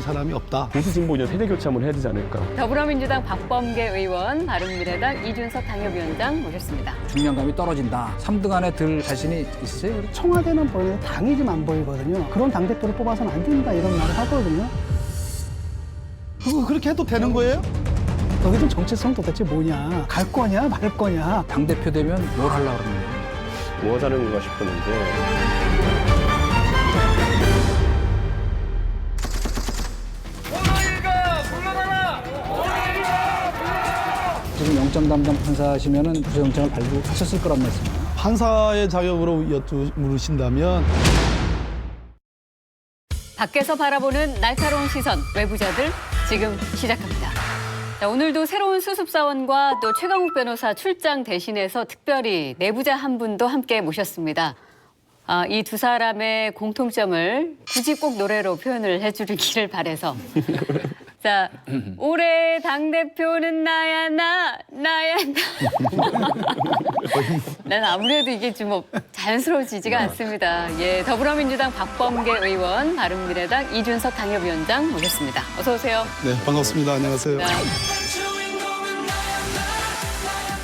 사람이 없다. 보수 진보 이제 세대 교체 한번 해야 되지 않을까. 더불어민주당 박범계 의원, 바른미래당 이준석 당협위원장 모셨습니다. 중량감이 떨어진다. 3등 안에 들 자신이 있으세요? 청와대는 보이는데 당이 좀 안 보이거든요. 그런 당대표를 뽑아서는 안 된다 이런 말을 하거든요. 그거 그렇게 해도 되는 거예요? 너희들 정체성 도대체 뭐냐? 갈 거냐 말 거냐? 당대표 되면 뭘 하려고 그러는 거예요? 뭐 하자는 건가 싶었는데. 지금 영장 담당 판사시면은 구속영장을 발부하셨을 거란 말씀이에요. 판사의 자격으로 물으신다면 밖에서 바라보는 날카로운 시선, 외부자들 지금 시작합니다. 자, 오늘도 새로운 수습사원과 또 최강욱 변호사 출장 대신해서 특별히 내부자 한 분도 함께 모셨습니다. 이 두 사람의 공통점을 굳이 꼭 노래로 표현을 해주기를 바라서. 자, 올해 당대표는 나야 나야 나. 난 아무래도 이게 좀 자연스러워지지가 않습니다. 예, 더불어민주당 박범계 의원, 바른미래당 이준석 당협위원장 모셨습니다. 어서 오세요. 네, 반갑습니다. 안녕하세요. 네.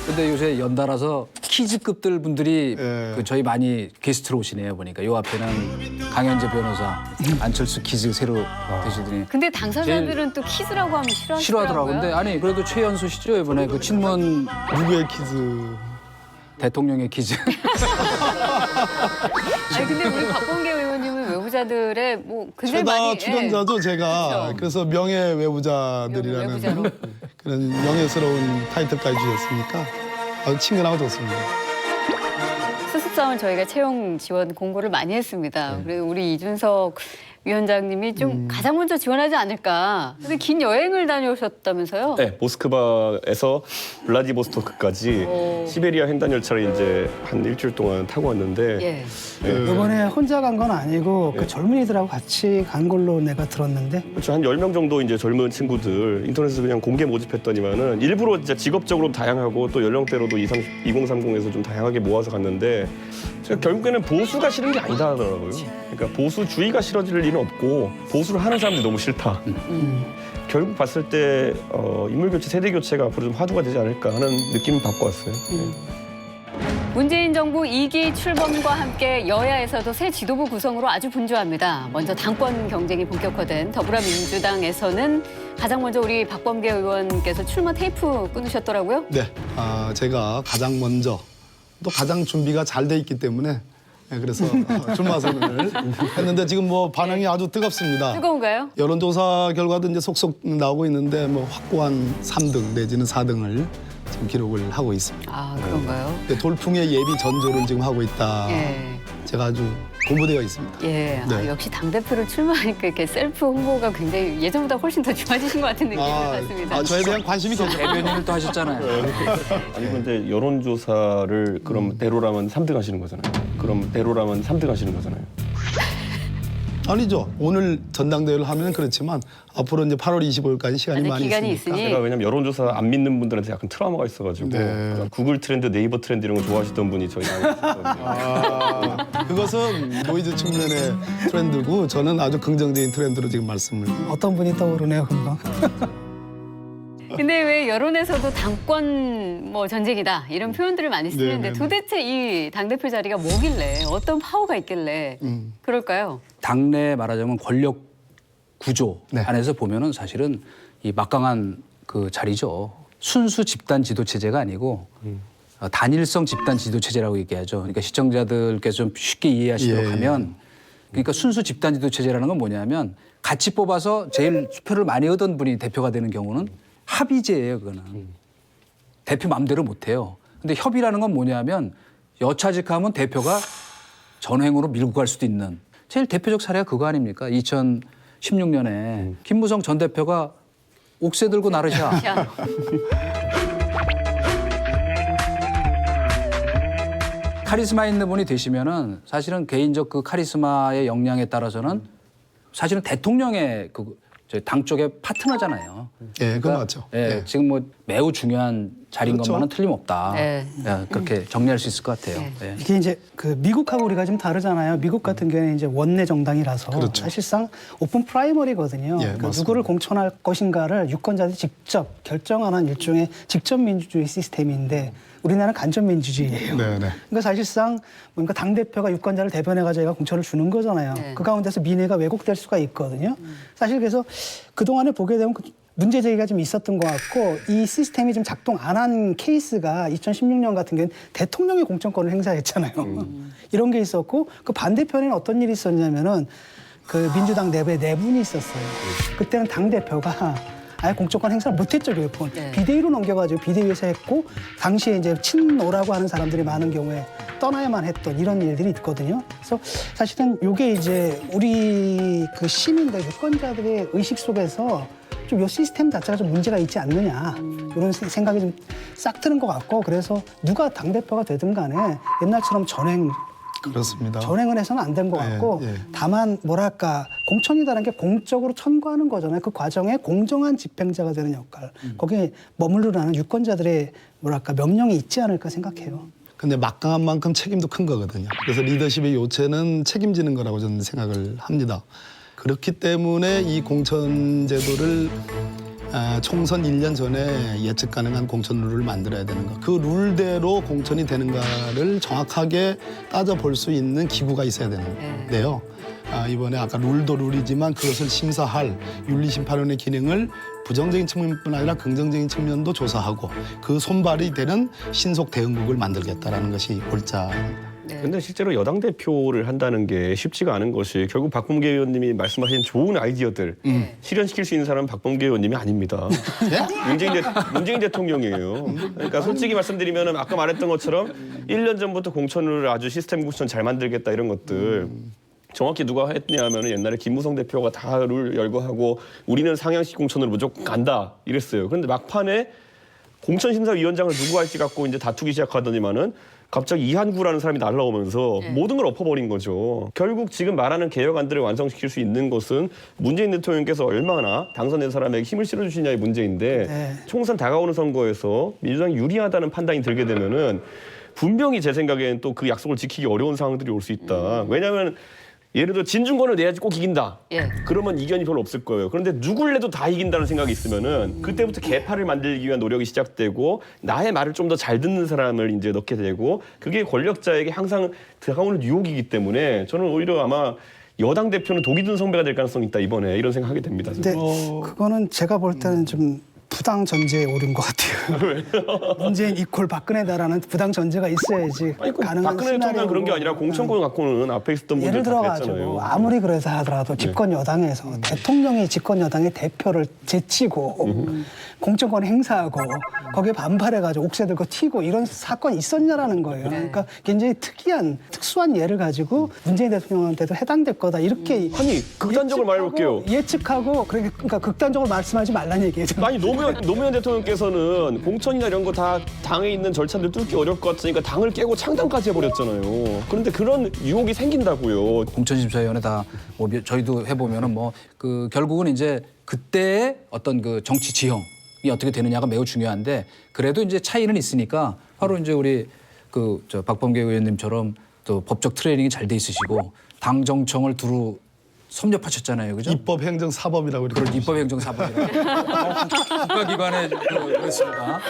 근데 요새 연달아서 키즈급들 분들이 예. 저희 많이 게스트로 오시네요. 보니까 요 앞에는 강현재 변호사, 안철수 키즈 새로 되시더니 근데 당사자들은 또 키즈라고 하면 싫어하더라고요. 싫어하더라고요. 근데 아니 그래도 최연소 씨죠 이번에 그 친문 누구의 퀴즈? 대통령의 키즈. 아니 근데 우리 박범계 의원님은 외부자들의 뭐 굉장히 최다 많이 출연자죠, 제가. 그렇죠. 그래서 명예 외부자들이라는 외부자로. 그런 명예스러운 타이틀까지 주셨으니까 아주 친근하고 좋습니다. 수습사원 저희가 채용 지원 공고를 많이 했습니다. 그리고 우리 이준석 위원장님이 좀 가장 먼저 지원하지 않을까. 근데 긴 여행을 다녀오셨다면서요? 네, 모스크바에서 블라디보스토크까지 오. 시베리아 횡단 열차를 이제 한 일주일 동안 타고 왔는데 예. 이번에 혼자 간 건 아니고 그 젊은이들하고 같이 간 걸로 내가 들었는데 그렇죠. 한 10명 정도 이제 젊은 친구들 인터넷에서 그냥 공개 모집했더니만은 일부러 진짜 직업적으로 다양하고 또 연령대로도 2030에서 좀 다양하게 모아서 갔는데 제가 결국에는 보수가 싫은 게 아니다 하더라고요. 그러니까 보수주의가 싫어질 일은 없고 보수를 하는 사람들이 너무 싫다. 결국 봤을 때 인물교체, 세대교체가 앞으로 좀 화두가 되지 않을까 하는 느낌을 받고 왔어요. 문재인 정부 2기 출범과 함께 여야에서도 새 지도부 구성으로 아주 분주합니다. 먼저 당권 경쟁이 본격화된 더불어민주당에서는 가장 먼저 우리 박범계 의원께서 출마 테이프 끊으셨더라고요. 네, 제가 가장 먼저 또 가장 준비가 잘 돼 있기 때문에 그래서 출마 선언을 했는데 지금 뭐 반응이 아주 뜨겁습니다. 뜨거운가요? 여론조사 결과도 이제 속속 나오고 있는데 뭐 확고한 3등 내지는 4등을 지금 기록을 하고 있습니다. 아, 그런가요? 돌풍의 예비 전조를 지금 하고 있다. 예. 제가 아주 공부되어 있습니다. 예. 네. 아, 역시 당대표를 출마하니까 이렇게 셀프 홍보가 굉장히 예전보다 훨씬 더 좋아지신 것 같은 느낌을 받습니다. 저에 대한 관심이 더 대변인을 또 하셨잖아요. 아니 근데 여론조사를 그럼 대로라면 3등 하시는 거잖아요. 그럼 대로라면 3등 하시는 거잖아요. 아니죠. 오늘 전당대회를 하면 그렇지만 앞으로 이제 8월 25일까지 시간이 아직 많이 기간이 있으니까. 있으니. 제가 왜냐면 여론조사 안 믿는 분들한테 약간 트라우마가 있어가지고 네. 그러니까 구글 트렌드, 네이버 트렌드 이런 거 좋아하시던 분이 저희 나에 있었거든요. 그것은 노이즈 측면의 트렌드고 저는 아주 긍정적인 트렌드로 지금 말씀을. 어떤 분이 떠오르네요 금방. 근데 왜 여론에서도 당권 뭐 전쟁이다 이런 표현들을 많이 쓰는데 네네네. 도대체 이 당대표 자리가 뭐길래 어떤 파워가 있길래 그럴까요? 당내 말하자면 권력 구조 네. 안에서 보면은 사실은 이 막강한 그 자리죠. 순수 집단 지도 체제가 아니고 단일성 집단 지도 체제라고 얘기하죠. 그러니까 시청자들께서 좀 쉽게 이해하시도록 예. 하면 그러니까 순수 집단 지도 체제라는 건 뭐냐면 같이 뽑아서 제일 수표를 많이 얻은 분이 대표가 되는 경우는 합의제예요, 그거는. 대표 마음대로 못 해요. 근데 협의라는 건 뭐냐면 여차직하면 대표가 전횡으로 밀고 갈 수도 있는 제일 대표적 사례가 그거 아닙니까? 2016년에 김무성 전 대표가 옥새 들고 나르샤. 자, 카리스마 있는 분이 되시면은 사실은 개인적 그 카리스마의 역량에 따라서는 사실은 대통령의 그 당 쪽의 파트너잖아요. 예, 그거 맞죠. 예, 예. 지금 뭐 매우 중요한 자리인 그렇죠. 것만은 틀림없다. 네. 예, 그렇게 정리할 수 있을 것 같아요. 네. 예. 이게 이제 그 미국하고 우리가 좀 다르잖아요. 미국 같은 경우에는 이제 원내 정당이라서 그렇죠. 사실상 오픈 프라이머리거든요. 예, 그러니까 맞습니다. 누구를 공천할 것인가를 유권자들이 직접 결정하는 일종의 직접 민주주의 시스템인데 우리나라는 간접 민주주의예요. 네, 네. 그러니까 사실상 뭔가 당 대표가 유권자를 대변해가지고 얘가 공천을 주는 거잖아요. 네. 그 가운데서 민의가 왜곡될 수가 있거든요. 사실 그래서 그 동안에 보게 되면 문제 제기가 좀 있었던 것 같고 이 시스템이 좀 작동 안 한 케이스가 2016년 같은 경우는 대통령이 공천권을 행사했잖아요. 이런 게 있었고 그 반대편에는 어떤 일이 있었냐면은 그 민주당 내부에 내분이 있었어요. 그때는 당 대표가 아예 공천권 행사를 못했죠, 결국은. 네. 비대위로 넘겨가지고 비대위에서 했고 당시에 이제 친노라고 하는 사람들이 많은 경우에 떠나야만 했던 이런 일들이 있거든요. 그래서 사실은 이게 이제 우리 그 시민들, 유권자들의 의식 속에서 좀 이 시스템 자체가 좀 문제가 있지 않느냐 이런 생각이 좀 싹 드는 것 같고 그래서 누가 당대표가 되든 간에 옛날처럼 그렇습니다. 전행을 해서는 안 된 것 같고 예. 다만 뭐랄까 공천이라는 게 공적으로 천거하는 거잖아요. 그 과정에 공정한 집행자가 되는 역할 거기에 머무르라는 유권자들의 뭐랄까 명령이 있지 않을까 생각해요. 근데 막강한 만큼 책임도 큰 거거든요. 그래서 리더십의 요체는 책임지는 거라고 저는 생각을 합니다. 그렇기 때문에 이 공천 제도를 총선 1년 전에 예측 가능한 공천 룰을 만들어야 되는 거. 그 룰대로 공천이 되는가를 정확하게 따져볼 수 있는 기구가 있어야 되는데요. 이번에 아까 룰도 룰이지만 그것을 심사할 윤리심판원의 기능을 부정적인 측면뿐 아니라 긍정적인 측면도 조사하고 그 손발이 되는 신속 대응국을 만들겠다라는 것이 골자입니다. 근데 실제로 여당 대표를 한다는 게 쉽지가 않은 것이 결국 박범계 의원님이 말씀하신 좋은 아이디어들 실현시킬 수 있는 사람은 박범계 의원님이 아닙니다. 문재인 대통령이에요. 그러니까 솔직히 말씀드리면 아까 말했던 것처럼 1년 전부터 공천을 아주 시스템 공천 잘 만들겠다 이런 것들 정확히 누가 했냐면 옛날에 김무성 대표가 다 룰 열고 하고 우리는 상향식 공천으로 무조건 간다 이랬어요. 그런데 막판에 공천심사위원장을 누구 할지 갖고 이제 다투기 시작하더니만은 갑자기 이한구라는 사람이 날라오면서 모든 걸 엎어버린 거죠. 결국 지금 말하는 개혁안들을 완성시킬 수 있는 것은 문재인 대통령께서 얼마나 당선된 사람에게 힘을 실어주시냐의 문제인데 네. 총선 다가오는 선거에서 민주당이 유리하다는 판단이 들게 되면은 분명히 제 생각엔 또 그 약속을 지키기 어려운 상황들이 올 수 있다. 왜냐하면 예를 들어 진중권을 내야지 꼭 이긴다. 예. 그러면 이견이 별로 없을 거예요. 그런데 누굴 내도 다 이긴다는 생각이 있으면은 그때부터 개파를 만들기 위한 노력이 시작되고 나의 말을 좀 더 잘 듣는 사람을 이제 넣게 되고 그게 권력자에게 항상 다가오는 유혹이기 때문에 저는 오히려 아마 여당 대표는 독이 든 선배가 될 가능성이 있다 이번에 이런 생각하게 됩니다. 근데 그거는 제가 볼 때는 좀 부당 전제에 오른 것 같아요. 문재인 이퀄 박근혜다라는 부당 전제가 있어야지 아니 그 가능한 박근혜 대통령 시나리오로. 그런 게 아니라 공천권 갖고는 앞에 있었던 분들 예를 다 들어가지고 그랬잖아요. 아무리 그래서 하더라도 집권 여당에서 대통령이 집권 여당의 대표를 제치고 공천권 행사하고 거기에 반발해가지고 옥새 들고 튀고 이런 사건이 있었냐라는 거예요. 그러니까 굉장히 특수한 예를 가지고 문재인 대통령한테도 해당될 거다 이렇게 아니 극단적으로 말해볼게요. 예측하고 그러니까 극단적으로 말씀하지 말라는 얘기예요. 아니 노무현 대통령께서는 공천이나 이런 거 다 당에 있는 절차들 뚫기 어려울 것 같으니까 당을 깨고 창당까지 해버렸잖아요. 그런데 그런 유혹이 생긴다고요. 공천심사위원회 다 뭐 저희도 해보면은 뭐 그 결국은 이제 그때의 어떤 그 정치 지형이 어떻게 되느냐가 매우 중요한데 그래도 이제 차이는 있으니까 바로 이제 우리 그 저 박범계 의원님처럼 또 법적 트레이닝이 잘 돼 있으시고 당 정청을 두루 섭렵하셨잖아요, 그죠? 입법, 행정, 사법이라고 이렇게. 그런 입법행정사법이라고 국가기관에 그렇습니다.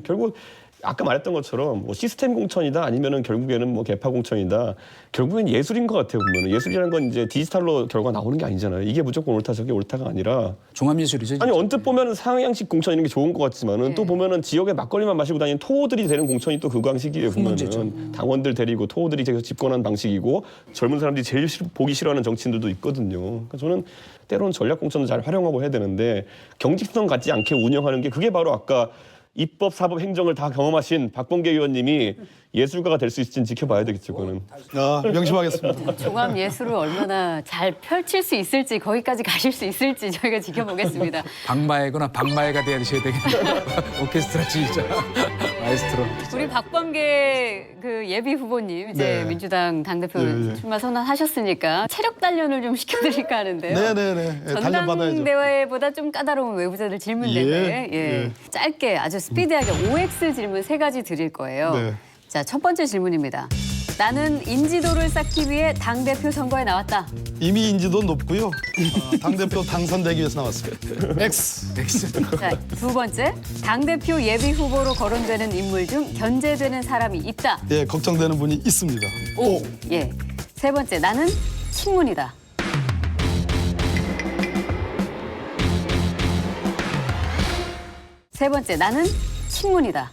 결국 아까 말했던 것처럼 뭐 시스템 공천이다 아니면은 결국에는 뭐 개파 공천이다. 결국엔 예술인 것 같아요. 보면은 예술이라는 건 이제 디지털로 결과 나오는 게 아니잖아요. 이게 무조건 옳다 저게 옳다가 아니라 종합예술이죠. 아니 언뜻 보면은 상향식 공천 이런 게 좋은 것 같지만은 또 보면은 지역에 막걸리만 마시고 다니는 토호들이 되는 공천이 또 그 방식이에요. 보면은 당원들 데리고 토호들이 계속 집권한 방식이고 젊은 사람들이 제일 보기 싫어하는 정치인들도 있거든요. 그러니까 저는 때로는 전략 공천을 잘 활용하고 해야 되는데 경직성 갖지 않게 운영하는 게 그게 바로 아까 입법, 사법, 행정을 다 경험하신 박범계 의원님이 예술가가 될 수 있을지는 지켜봐야 되겠죠. 그거는. 명심하겠습니다. 종합 예술을 얼마나 잘 펼칠 수 있을지 거기까지 가실 수 있을지 저희가 지켜보겠습니다. 박마애거나 박마애가 되셔야 되겠네요. 오케스트라 지휘자. 마에스트로. 우리 박범계 그 예비 후보님 이제 네. 민주당 당대표 예, 예. 출마 선언하셨으니까 체력 단련을 좀 시켜드릴까 하는데요. 네네네. 단련받아야죠. 전당대회보다 좀 까다로운 외부자들 질문 대회. 예. 짧게 아주 스피디하게 OX 질문 3가지 드릴 거예요. 네. 자, 첫 번째 질문입니다. 나는 인지도를 쌓기 위해 당대표 선거에 나왔다. 이미 인지도 높고요. 당대표 당선되기 위해서 나왔습니다. X. 자, 두 번째. 당대표 예비 후보로 거론되는 인물 중 견제되는 사람이 있다. 예, 걱정되는 분이 있습니다. O. 예. 세 번째. 나는 친문이다. 세 번째. 나는 친문이다.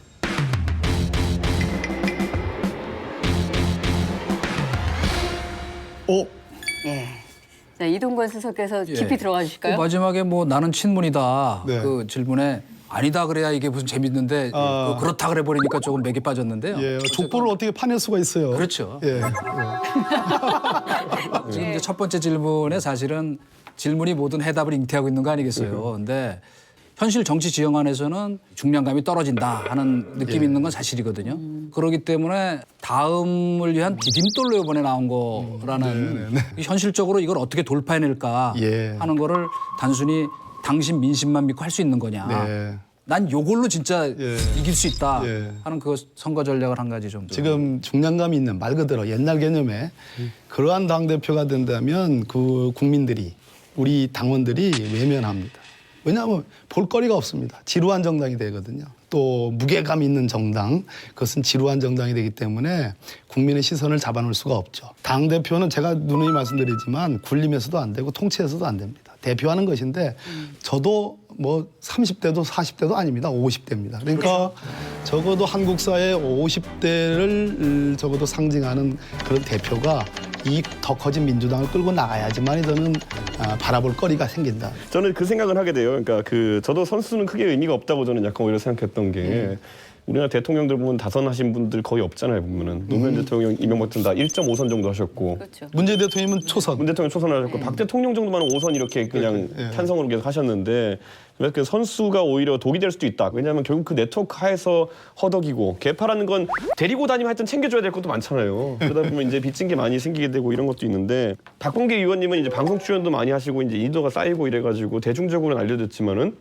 오. 예. 자, 이동건 수석께서 예. 깊이 들어가 주실까요? 마지막에 뭐 나는 친문이다 네. 그 질문에 아니다 그래야 이게 무슨 재밌는데 아. 그렇다 그래 버리니까 조금 맥이 빠졌는데요. 예, 족보를 어떻게 파낼 수가 있어요? 그렇죠. 예. 지금 이제 첫 번째 질문에 사실은 질문이 모든 해답을 잉태하고 있는 거 아니겠어요. 근데 현실 정치 지형 안에서는 중량감이 떨어진다 하는 느낌이 있는 건 사실이거든요. 그렇기 때문에 다음을 위한 디딤돌로 이번에 나온 거라는 현실적으로 이걸 어떻게 돌파해낼까 예. 하는 거를 단순히 당신 민심만 믿고 할 수 있는 거냐. 네. 난 요걸로 진짜 예. 이길 수 있다 예. 하는 그 선거 전략을 한 가지 좀. 지금 중량감이 있는 말 그대로 옛날 개념에 그러한 당대표가 된다면 그 국민들이 우리 당원들이 외면합니다. 왜냐하면 볼거리가 없습니다. 지루한 정당이 되거든요. 또 무게감 있는 정당, 그것은 지루한 정당이 되기 때문에 국민의 시선을 잡아놓을 수가 없죠. 당대표는 제가 누누이 말씀드리지만 군림에서도 안 되고 통치에서도 안 됩니다. 대표하는 것인데 저도 뭐 30대도 40대도 아닙니다. 50대입니다. 그러니까 적어도 한국 사회 50대를 적어도 상징하는 그런 대표가 이 더 커진 민주당을 끌고 나가야지만이 저는 바라볼 거리가 생긴다. 저는 그 생각을 하게 돼요. 그러니까 저도 선수는 크게 의미가 없다고 저는 약간 오히려 생각했던 게 우리나라 대통령들 보면 다선하신 분들 거의 없잖아요. 보면은 노무현 대통령, 이명박 전 다 1.5선 정도 하셨고 그렇죠. 문재인 대통령은 초선. 문 대통령 초선을 하셨고 박 대통령 정도만 5선 이렇게 그냥 탄성으로 계속 하셨는데 그 선수가 오히려 독이 될 수도 있다. 왜냐하면 결국 그 네트워크 하에서 허덕이고 개파라는 건 데리고 다니면 하여튼 챙겨줘야 될 것도 많잖아요. 그러다 보면 이제 빚진 게 많이 생기게 되고 이런 것도 있는데 박범계 의원님은 이제 방송 출연도 많이 하시고 이제 인도가 쌓이고 이래가지고 대중적으로는 알려졌지만은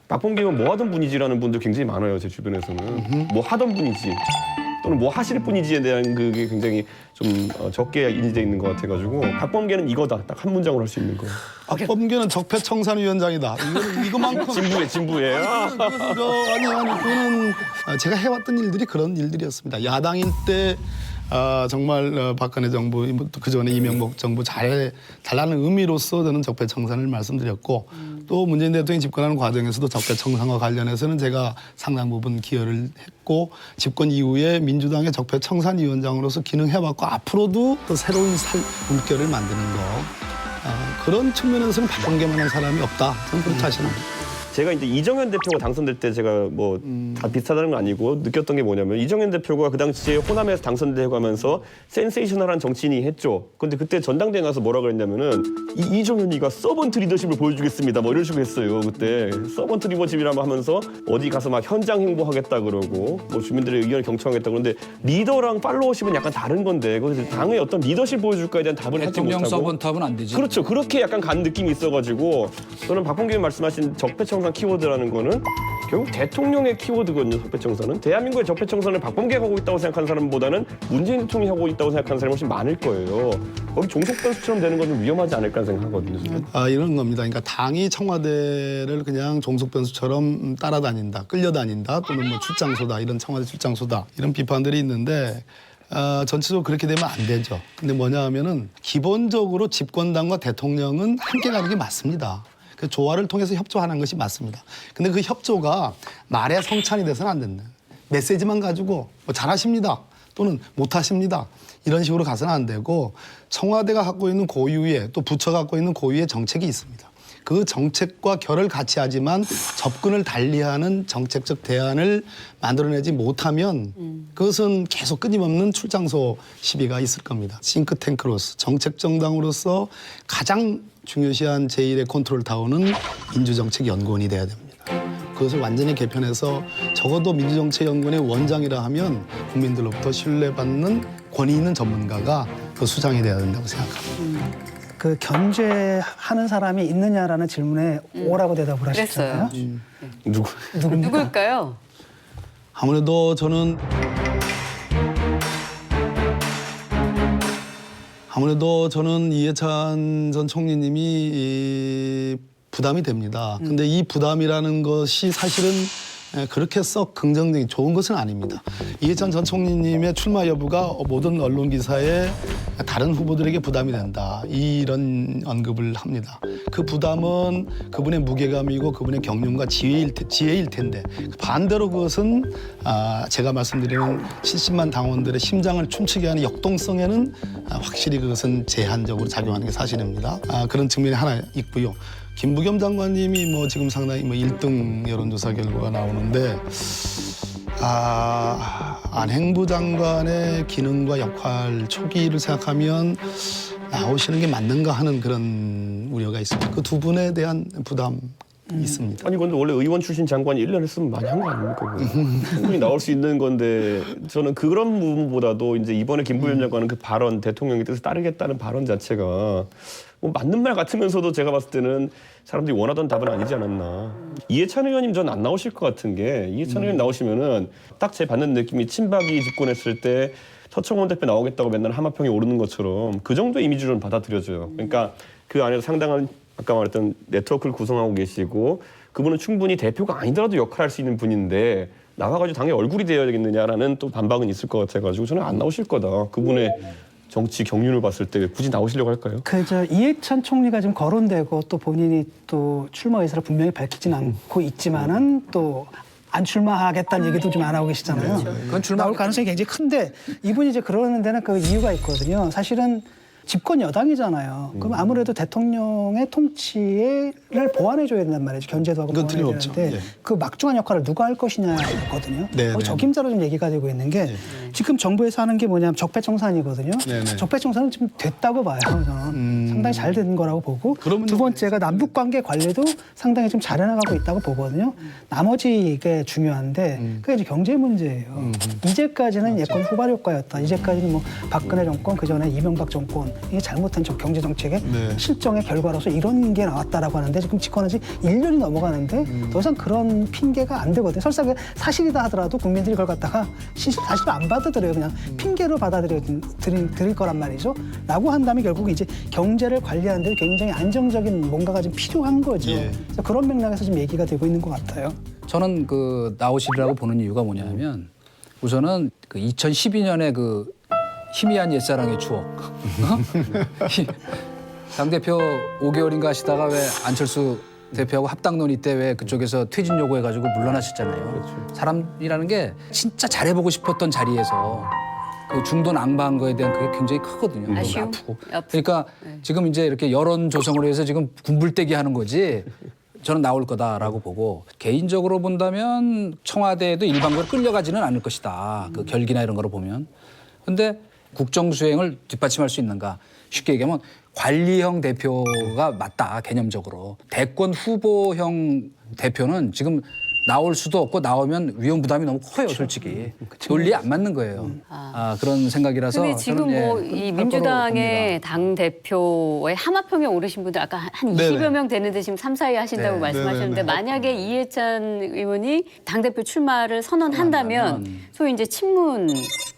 박범계 의원 뭐 하던 분이지라는 분들 굉장히 많아요. 제 주변에서는 뭐 하던 분이지 또는 뭐 하실 분이지에 대한 그게 굉장히 좀 적게 인지돼 있는 것 같아가지고 박범계는 이거다 딱 한 문장으로 할 수 있는 거예요. 박범계는 적폐청산위원장이다. 이거만큼 진부예요. 그거는 제가 해왔던 일들이 그런 일들이었습니다. 야당일 때 정말 박근혜 정부 그 전에 이명박 정부 잘 달라는 의미로서 저는 적폐청산을 말씀드렸고 또 문재인 대통령이 집권하는 과정에서도 적폐청산과 관련해서는 제가 상당 부분 기여를 했고 집권 이후에 민주당의 적폐청산위원장으로서 기능해왔고 앞으로도 또 새로운 물결을 만드는 거 그런 측면에서는 박범계만한 사람이 없다. 저는 그렇게 하시는 제가 이제 이정현 대표가 당선될 때 제가 뭐 다 비슷하다는 건 아니고 느꼈던 게 뭐냐면 이정현 대표가 그 당시에 호남에서 당선되고 하면서 센세이셔널한 정치인이 했죠. 근데 그때 전당대회 가서 뭐라 그랬냐면은 이정현이가 서번트 리더십을 보여주겠습니다. 뭐 이런 식으로 했어요. 그때 서번트 리더십이라고 하면서 어디 가서 막 현장 행보하겠다 그러고 뭐 주민들의 의견을 경청하겠다 그런데 리더랑 팔로워십은 약간 다른 건데 그래서 당의 어떤 리더십 보여줄까에 대한 답을 하지 대통령 못하고 서번트 하면 안 되지. 그렇죠. 그렇게 약간 간 느낌이 있어가지고 저는 박범계 의원 말씀하신 적폐청산 키워드라는 거는 결국 대통령의 키워드거든요. 적폐청산은. 대한민국의 적폐청산을 박범계가 하고 있다고 생각하는 사람보다는 문재인 대통령이 하고 있다고 생각하는 사람이 훨씬 많을 거예요. 거기 종속변수처럼 되는 건 좀 위험하지 않을까 생각하거든요. 저는. 이런 겁니다. 그러니까 당이 청와대를 그냥 종속변수처럼 따라다닌다, 끌려다닌다, 또는 뭐 출장소다, 이런 청와대 출장소다 이런 비판들이 있는데 전체적으로 그렇게 되면 안 되죠. 근데 뭐냐 하면은 기본적으로 집권당과 대통령은 함께 가는 게 맞습니다. 그 조화를 통해서 협조하는 것이 맞습니다. 근데 그 협조가 말에 성찬이 돼서는 안 된다. 메시지만 가지고 뭐 잘하십니다 또는 못하십니다 이런 식으로 가서는 안 되고 청와대가 갖고 있는 고유의 또 부처가 갖고 있는 고유의 정책이 있습니다. 그 정책과 결을 같이 하지만 접근을 달리하는 정책적 대안을 만들어내지 못하면 그것은 계속 끊임없는 출장소 시비가 있을 겁니다. 싱크탱크로서 정책 정당으로서 가장 중요시한 제1의 컨트롤 타워는 민주정책연구원이 돼야 됩니다. 그것을 완전히 개편해서 적어도 민주정치연구원의 원장이라 하면 국민들로부터 신뢰받는 권위 있는 전문가가 그 수장이 돼야 된다고 생각합니다. 그 견제하는 사람이 있느냐라는 질문에 오라고 대답을 하셨잖아요. 누구? 누굽니까? 누굴까요? 아무래도 저는 이해찬 전 총리님이 부담이 됩니다. 근데 이 부담이라는 것이 사실은 그렇게 썩 긍정적인 좋은 것은 아닙니다. 이해찬 전 총리님의 출마 여부가 모든 언론 기사에 다른 후보들에게 부담이 된다. 이런 언급을 합니다. 그 부담은 그분의 무게감이고 그분의 경륜과 지혜일 텐데 반대로 그것은 제가 말씀드리는 70만 당원들의 심장을 춤추게 하는 역동성에는 확실히 그것은 제한적으로 작용하는 게 사실입니다. 그런 측면이 하나 있고요. 김부겸 장관님이 지금 상당히 1등 여론조사 결과가 나오는데 안행부 장관의 기능과 역할 초기를 생각하면 나오시는 게 맞는가 하는 그런 우려가 있습니다. 그 두 분에 대한 부담이 있습니다. 아니 근데 원래 의원 출신 장관이 1년 했으면 많이 한 거 아닙니까? 충분히 나올 수 있는 건데 저는 그런 부분보다도 이제 이번에 김부겸 장관은 그 발언 대통령의 뜻을 따르겠다는 발언 자체가 맞는 말 같으면서도 제가 봤을 때는 사람들이 원하던 답은 아니지 않았나. 이해찬 의원님 전 안 나오실 것 같은 게 이해찬 의원님 나오시면은 딱 제 받는 느낌이 친박이 집권했을 때 서청원 대표 나오겠다고 맨날 하마평에 오르는 것처럼 그 정도의 이미지로는 받아들여져요. 그러니까 그 안에서 상당한 아까 말했던 네트워크를 구성하고 계시고 그분은 충분히 대표가 아니더라도 역할을 할 수 있는 분인데 나와가지고 당의 얼굴이 되어야 되겠느냐라는 또 반박은 있을 것 같아가지고 저는 안 나오실 거다. 그분의 정치 경륜을 봤을 때 굳이 나오시려고 할까요? 이해찬 총리가 지금 거론되고 또 본인이 또 출마 의사를 분명히 밝히진 않고 있지만은 또 안 출마하겠다는 얘기도 좀 안 하고 계시잖아요. 그건 나올 가능성이 굉장히 큰데 이분이 이제 그러는 데는 그 이유가 있거든요. 사실은 집권 여당이잖아요. 그럼 아무래도 대통령의 통치를 보완해줘야 된단 말이죠. 견제도 하고 그건 보완해야 틀림없죠. 되는데 예. 그 막중한 역할을 누가 할 것이냐거든요. 네, 네. 적임자로 좀 얘기가 되고 있는 게 지금 정부에서 하는 게 뭐냐면 적폐청산이거든요. 네, 네. 적폐청산은 지금 됐다고 봐요. 저는 상당히 잘 된 거라고 보고 그러면 두 번째가 남북관계 관리도 상당히 좀 잘해나가고 있다고 보거든요. 나머지 이게 중요한데 그게 이제 경제 문제예요. 이제까지는 예컨 후발 효과였다. 이제까지는 뭐 박근혜 정권 그전에 이명박 정권 이게 잘못된 경제 정책의 네. 실정의 결과로서 이런 게 나왔다라고 하는데 지금 집권한 지 1년이 넘어가는데 더 이상 그런 핑계가 안 되거든요. 설사 그게 사실이다 하더라도 국민들이 그걸 갖다가 사실을 안 받아들여요. 그냥 핑계로 받아들일 거란 말이죠. 라고 한다면 결국 이제 경제를 관리하는 데 굉장히 안정적인 뭔가가 좀 필요한 거죠. 예. 그래서 그런 맥락에서 지금 얘기가 되고 있는 것 같아요. 저는 그 나오시리라고 보는 이유가 뭐냐면 우선은 그 2012년에 그 희미한 옛사랑의 추억. 당대표 5개월인가 하시다가 왜 안철수 대표하고 합당 논의 때 왜 그쪽에서 퇴진 요구해가지고 물러나셨잖아요. 사람이라는 게 진짜 잘해보고 싶었던 자리에서 그 중도 낭비한 거에 대한 그게 굉장히 크거든요. 아쉬움? 아프고. 아프고. 그러니까 지금 이제 이렇게 여론 조성을 위해서 지금 군불대기 하는 거지 저는 나올 거다라고 보고 개인적으로 본다면 청와대에도 일방적으로 끌려가지는 않을 것이다. 그 결기나 이런 거로 보면. 근데 국정수행을 뒷받침할 수 있는가? 쉽게 얘기하면 관리형 대표가 맞다, 개념적으로. 대권 후보형 대표는 지금 나올 수도 없고 나오면 위험 부담이 너무 커요, 솔직히. 논리에 안 맞는 거예요. 그런 생각이라서 근데 지금 저는 뭐 이 민주당의 당 대표의 하마평에 오르신 분들 아까 한 20여 명 되는데 지금 3, 4위 하신다고 네. 말씀하셨는데 네네네. 만약에 이해찬 의원이 당 대표 출마를 선언한다면 소위 이제 친문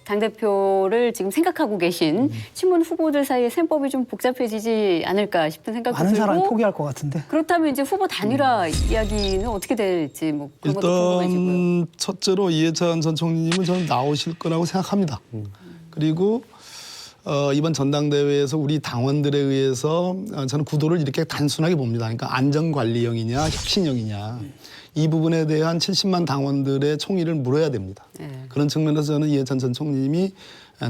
당 대표를 지금 생각하고 계신 친문 후보들 사이에 셈법이 좀 복잡해지지 않을까 싶은 생각도 많은 사람이 들고 포기할 것 같은데. 그렇다면 이제 후보 단일화 이야기는 어떻게 될지 뭐 그런 것도 궁금해지고요. 일단 첫째로 이해찬 전 총리님은 저는 나오실 거라고 생각합니다. 그리고 이번 전당대회에서 우리 당원들에 의해서 저는 구도를 이렇게 단순하게 봅니다. 그러니까 안전관리형이냐 혁신형이냐 이 부분에 대한 70만 당원들의 총의를 물어야 됩니다. 그런 측면에서 저는 이해찬 전 총리님이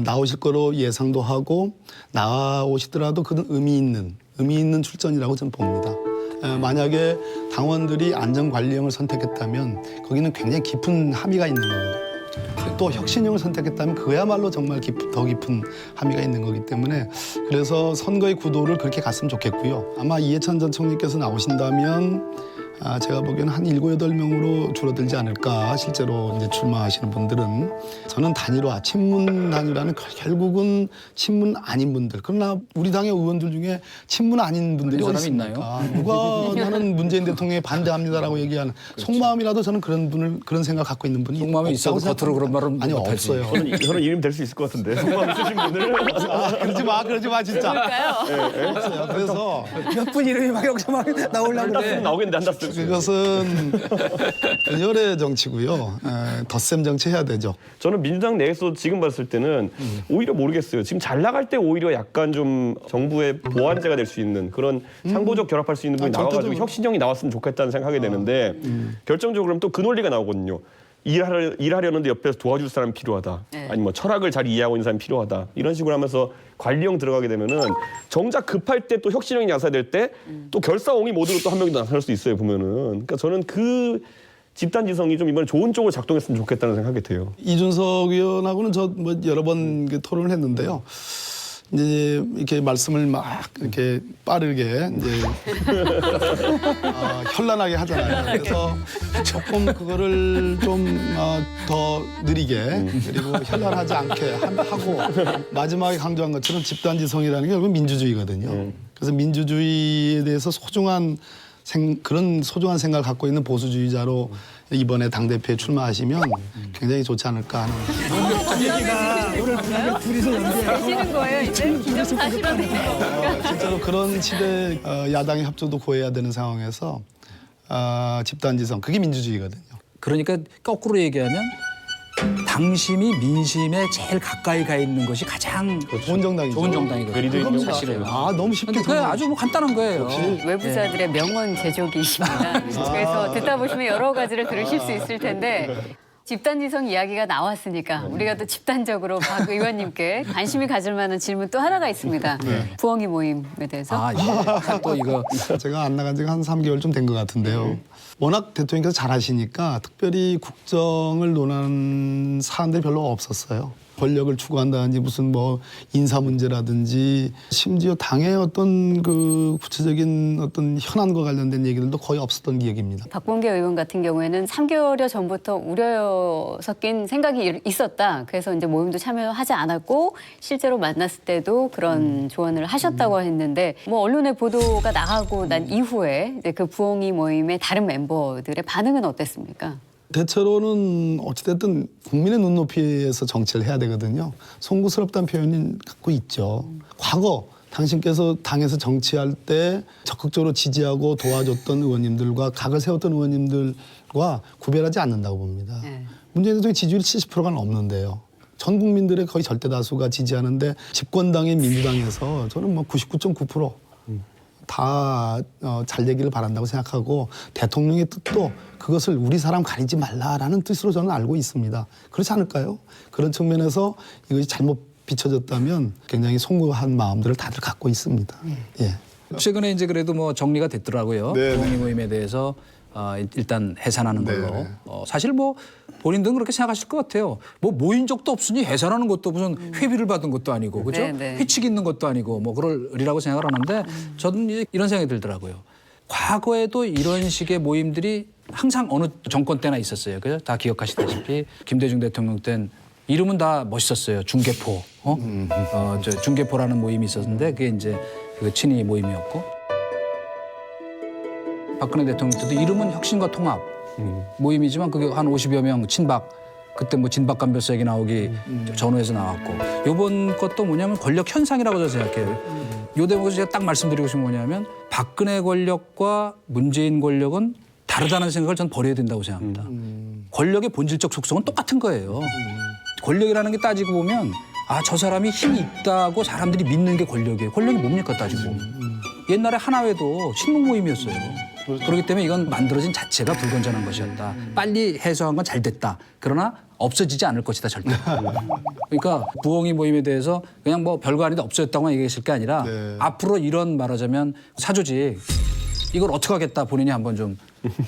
나오실 거로 예상도 하고 나오시더라도 그런 의미 있는 출전이라고 저는 봅니다. 만약에 당원들이 안전관리형을 선택했다면 거기는 굉장히 깊은 함의가 있는 겁니다. 또 혁신형을 선택했다면 그야말로 정말 더 깊은 함의가 있는 거기 때문에 그래서 선거의 구도를 그렇게 갔으면 좋겠고요. 아마 이해찬 전 총리께서 나오신다면 제가 보기에는 한 7, 8명으로 줄어들지 않을까. 실제로 이제 출마하시는 분들은 저는 단일화, 친문 단일화는 결국은 친문 아닌 분들. 그러나 우리 당의 의원들 중에 친문 아닌 분들이 그런 어디 사람이 있습니까? 누가 나는 문재인 대통령에 반대합니다라고 얘기하는 속마음이라도 저는 그런 분을 그런 생각 갖고 있는 분이 속마음이 없다고 있어도 겉으로 그런 말은 아니 못하지. 없어요. 저는 이름 될 수 있을 것 같은데 속마음 있으신 분들. 그러지 마 진짜. 그럴까요? 없어요. 그래서 몇 분 이름이 막 여기서 막 나오려고 한다스 나오겠는데 한다스. 그것은 열애 정치고요. 덧셈 정치 해야 되죠. 저는 민주당 내에서 지금 봤을 때는 오히려 모르겠어요. 지금 잘 나갈 때 오히려 약간 좀 정부의 보완제가 될 수 있는 그런 상보적 결합할 수 있는 분이 나와가지고 절대적으로- 혁신형이 나왔으면 좋겠다는 생각이 되는데 결정적으로 그럼 또 그 논리가 나오거든요. 일하려는데 옆에서 도와줄 사람이 필요하다. 네. 아니 뭐 철학을 잘 이해하고 있는 사람이 필요하다. 이런 식으로 하면서 관리형 들어가게 되면은 정작 급할 때 또 혁신형이 나서야 될 때 또 결사옹이 모드로 또 한 명이 나설 수 있어요 보면은. 그러니까 저는 그 집단 지성이 좀 이번에 좋은 쪽으로 작동했으면 좋겠다는 생각이 돼요. 이준석 의원하고는 저 뭐 여러 번 토론을 했는데요. 이제 이렇게 말씀을 막 이렇게 빠르게 이제 현란하게 하잖아요. 그래서 조금 그거를 좀 더 느리게 그리고 현란하지 않게 하고 마지막에 강조한 것처럼 집단지성이라는 게 결국 민주주의거든요. 그래서 민주주의에 대해서 그런 소중한 생각을 갖고 있는 보수주의자로 이번에 당대표에 출마하시면 굉장히 좋지 않을까 하는. 되시는 거예요 이제? 기정사실화네요. 진짜로 그런 시대 야당의 협조도 구해야 되는 상황에서 집단지성 그게 민주주의거든요. 그러니까 거꾸로 얘기하면 당심이 민심에 제일 가까이 가 있는 것이 가장 좋은 정당이죠. 좋은 정당이거든요. 리더인 그건 경우 사실이에요. 너무 쉽게. 근데 그게 아주 뭐 간단한 거예요. 외부자들의 명언 제조기이십니다. 그래서 듣다 보시면 여러 가지를 들으실 수 있을 텐데 집단지성 이야기가 나왔으니까 우리가 또 집단적으로 박 의원님께 관심이 가질 만한 질문 또 하나가 있습니다. 부엉이 모임에 대해서. 아, 또 이거 제가 안 나간 지가 한 3개월 좀 된 것 같은데요. 워낙 대통령께서 잘하시니까 특별히 국정을 논하는 사안들이 별로 없었어요. 권력을 추구한다든지 무슨 뭐 인사 문제라든지 심지어 당의 어떤 그 구체적인 어떤 현안과 관련된 얘기들도 거의 없었던 기억입니다. 박범계 의원 같은 경우에는 3개월여 전부터 우려 섞인 생각이 있었다. 그래서 이제 모임도 참여하지 않았고 실제로 만났을 때도 그런 조언을 하셨다고 했는데 뭐 언론에 보도가 나가고 난 이후에 이제 그 부엉이 모임의 다른 멤버들의 반응은 어땠습니까? 대체로는 어찌됐든 국민의 눈높이에서 정치를 해야 되거든요. 송구스럽다는 표현이 갖고 있죠. 과거 당신께서 당에서 정치할 때 적극적으로 지지하고 도와줬던 의원님들과 각을 세웠던 의원님들과 구별하지 않는다고 봅니다. 문재인 대통령 지지율이 70%가 넘는데요. 전 국민들의 거의 절대 다수가 지지하는데 집권당인 민주당에서 저는 뭐 99.9% 다 잘 되기를 바란다고 생각하고 대통령의 뜻도 그것을 우리 사람 가리지 말라라는 뜻으로 저는 알고 있습니다. 그렇지 않을까요? 그런 측면에서 이것이 잘못 비춰졌다면 굉장히 송구한 마음들을 다들 갖고 있습니다. 예. 최근에 이제 그래도 뭐 정리가 됐더라고요. 네, 부엉이 모임에 대해서 일단 해산하는 걸로. 네. 사실 뭐 본인들은 그렇게 생각하실 것 같아요. 뭐 모인 적도 없으니 해산하는 것도 무슨 회비를 받은 것도 아니고 그죠? 네, 네. 회칙 있는 것도 아니고 뭐 그러리라고 생각을 하는데 저는 이제 이런 생각이 들더라고요. 과거에도 이런 식의 모임들이 항상 어느 정권 때나 있었어요. 그죠? 다 기억하시다시피 김대중 대통령 때는 이름은 다 멋있었어요. 중계포. 저 중계포라는 모임이 있었는데 그게 이제 그 친이 모임이었고 박근혜 대통령 때도 이름은 혁신과 통합 모임이지만 그게 한 50여 명 친박 그때 뭐 진박감별사 얘기 나오기 전후에서 나왔고 요번 것도 뭐냐면 권력 현상이라고 저는 생각해요. 요 대목에서 제가 딱 말씀드리고 싶은 건 뭐냐면 박근혜 권력과 문재인 권력은 다르다는 생각을 전 버려야 된다고 생각합니다. 권력의 본질적 속성은 똑같은 거예요. 권력이라는 게 따지고 보면 저 사람이 힘이 있다고 사람들이 믿는 게 권력이에요. 권력이 뭡니까 따지고. 옛날에 하나회도 친문 모임이었어요. 그렇기 때문에 이건 만들어진 자체가 불건전한 것이었다. 빨리 해소한 건 잘 됐다. 그러나 없어지지 않을 것이다 절대. 그러니까 부엉이 모임에 대해서 그냥 뭐 별거 아닌데 없어졌다고만 얘기했을 게 아니라 네. 앞으로 이런 말하자면 사조직 이걸 어떻게 하겠다 본인이 한번 좀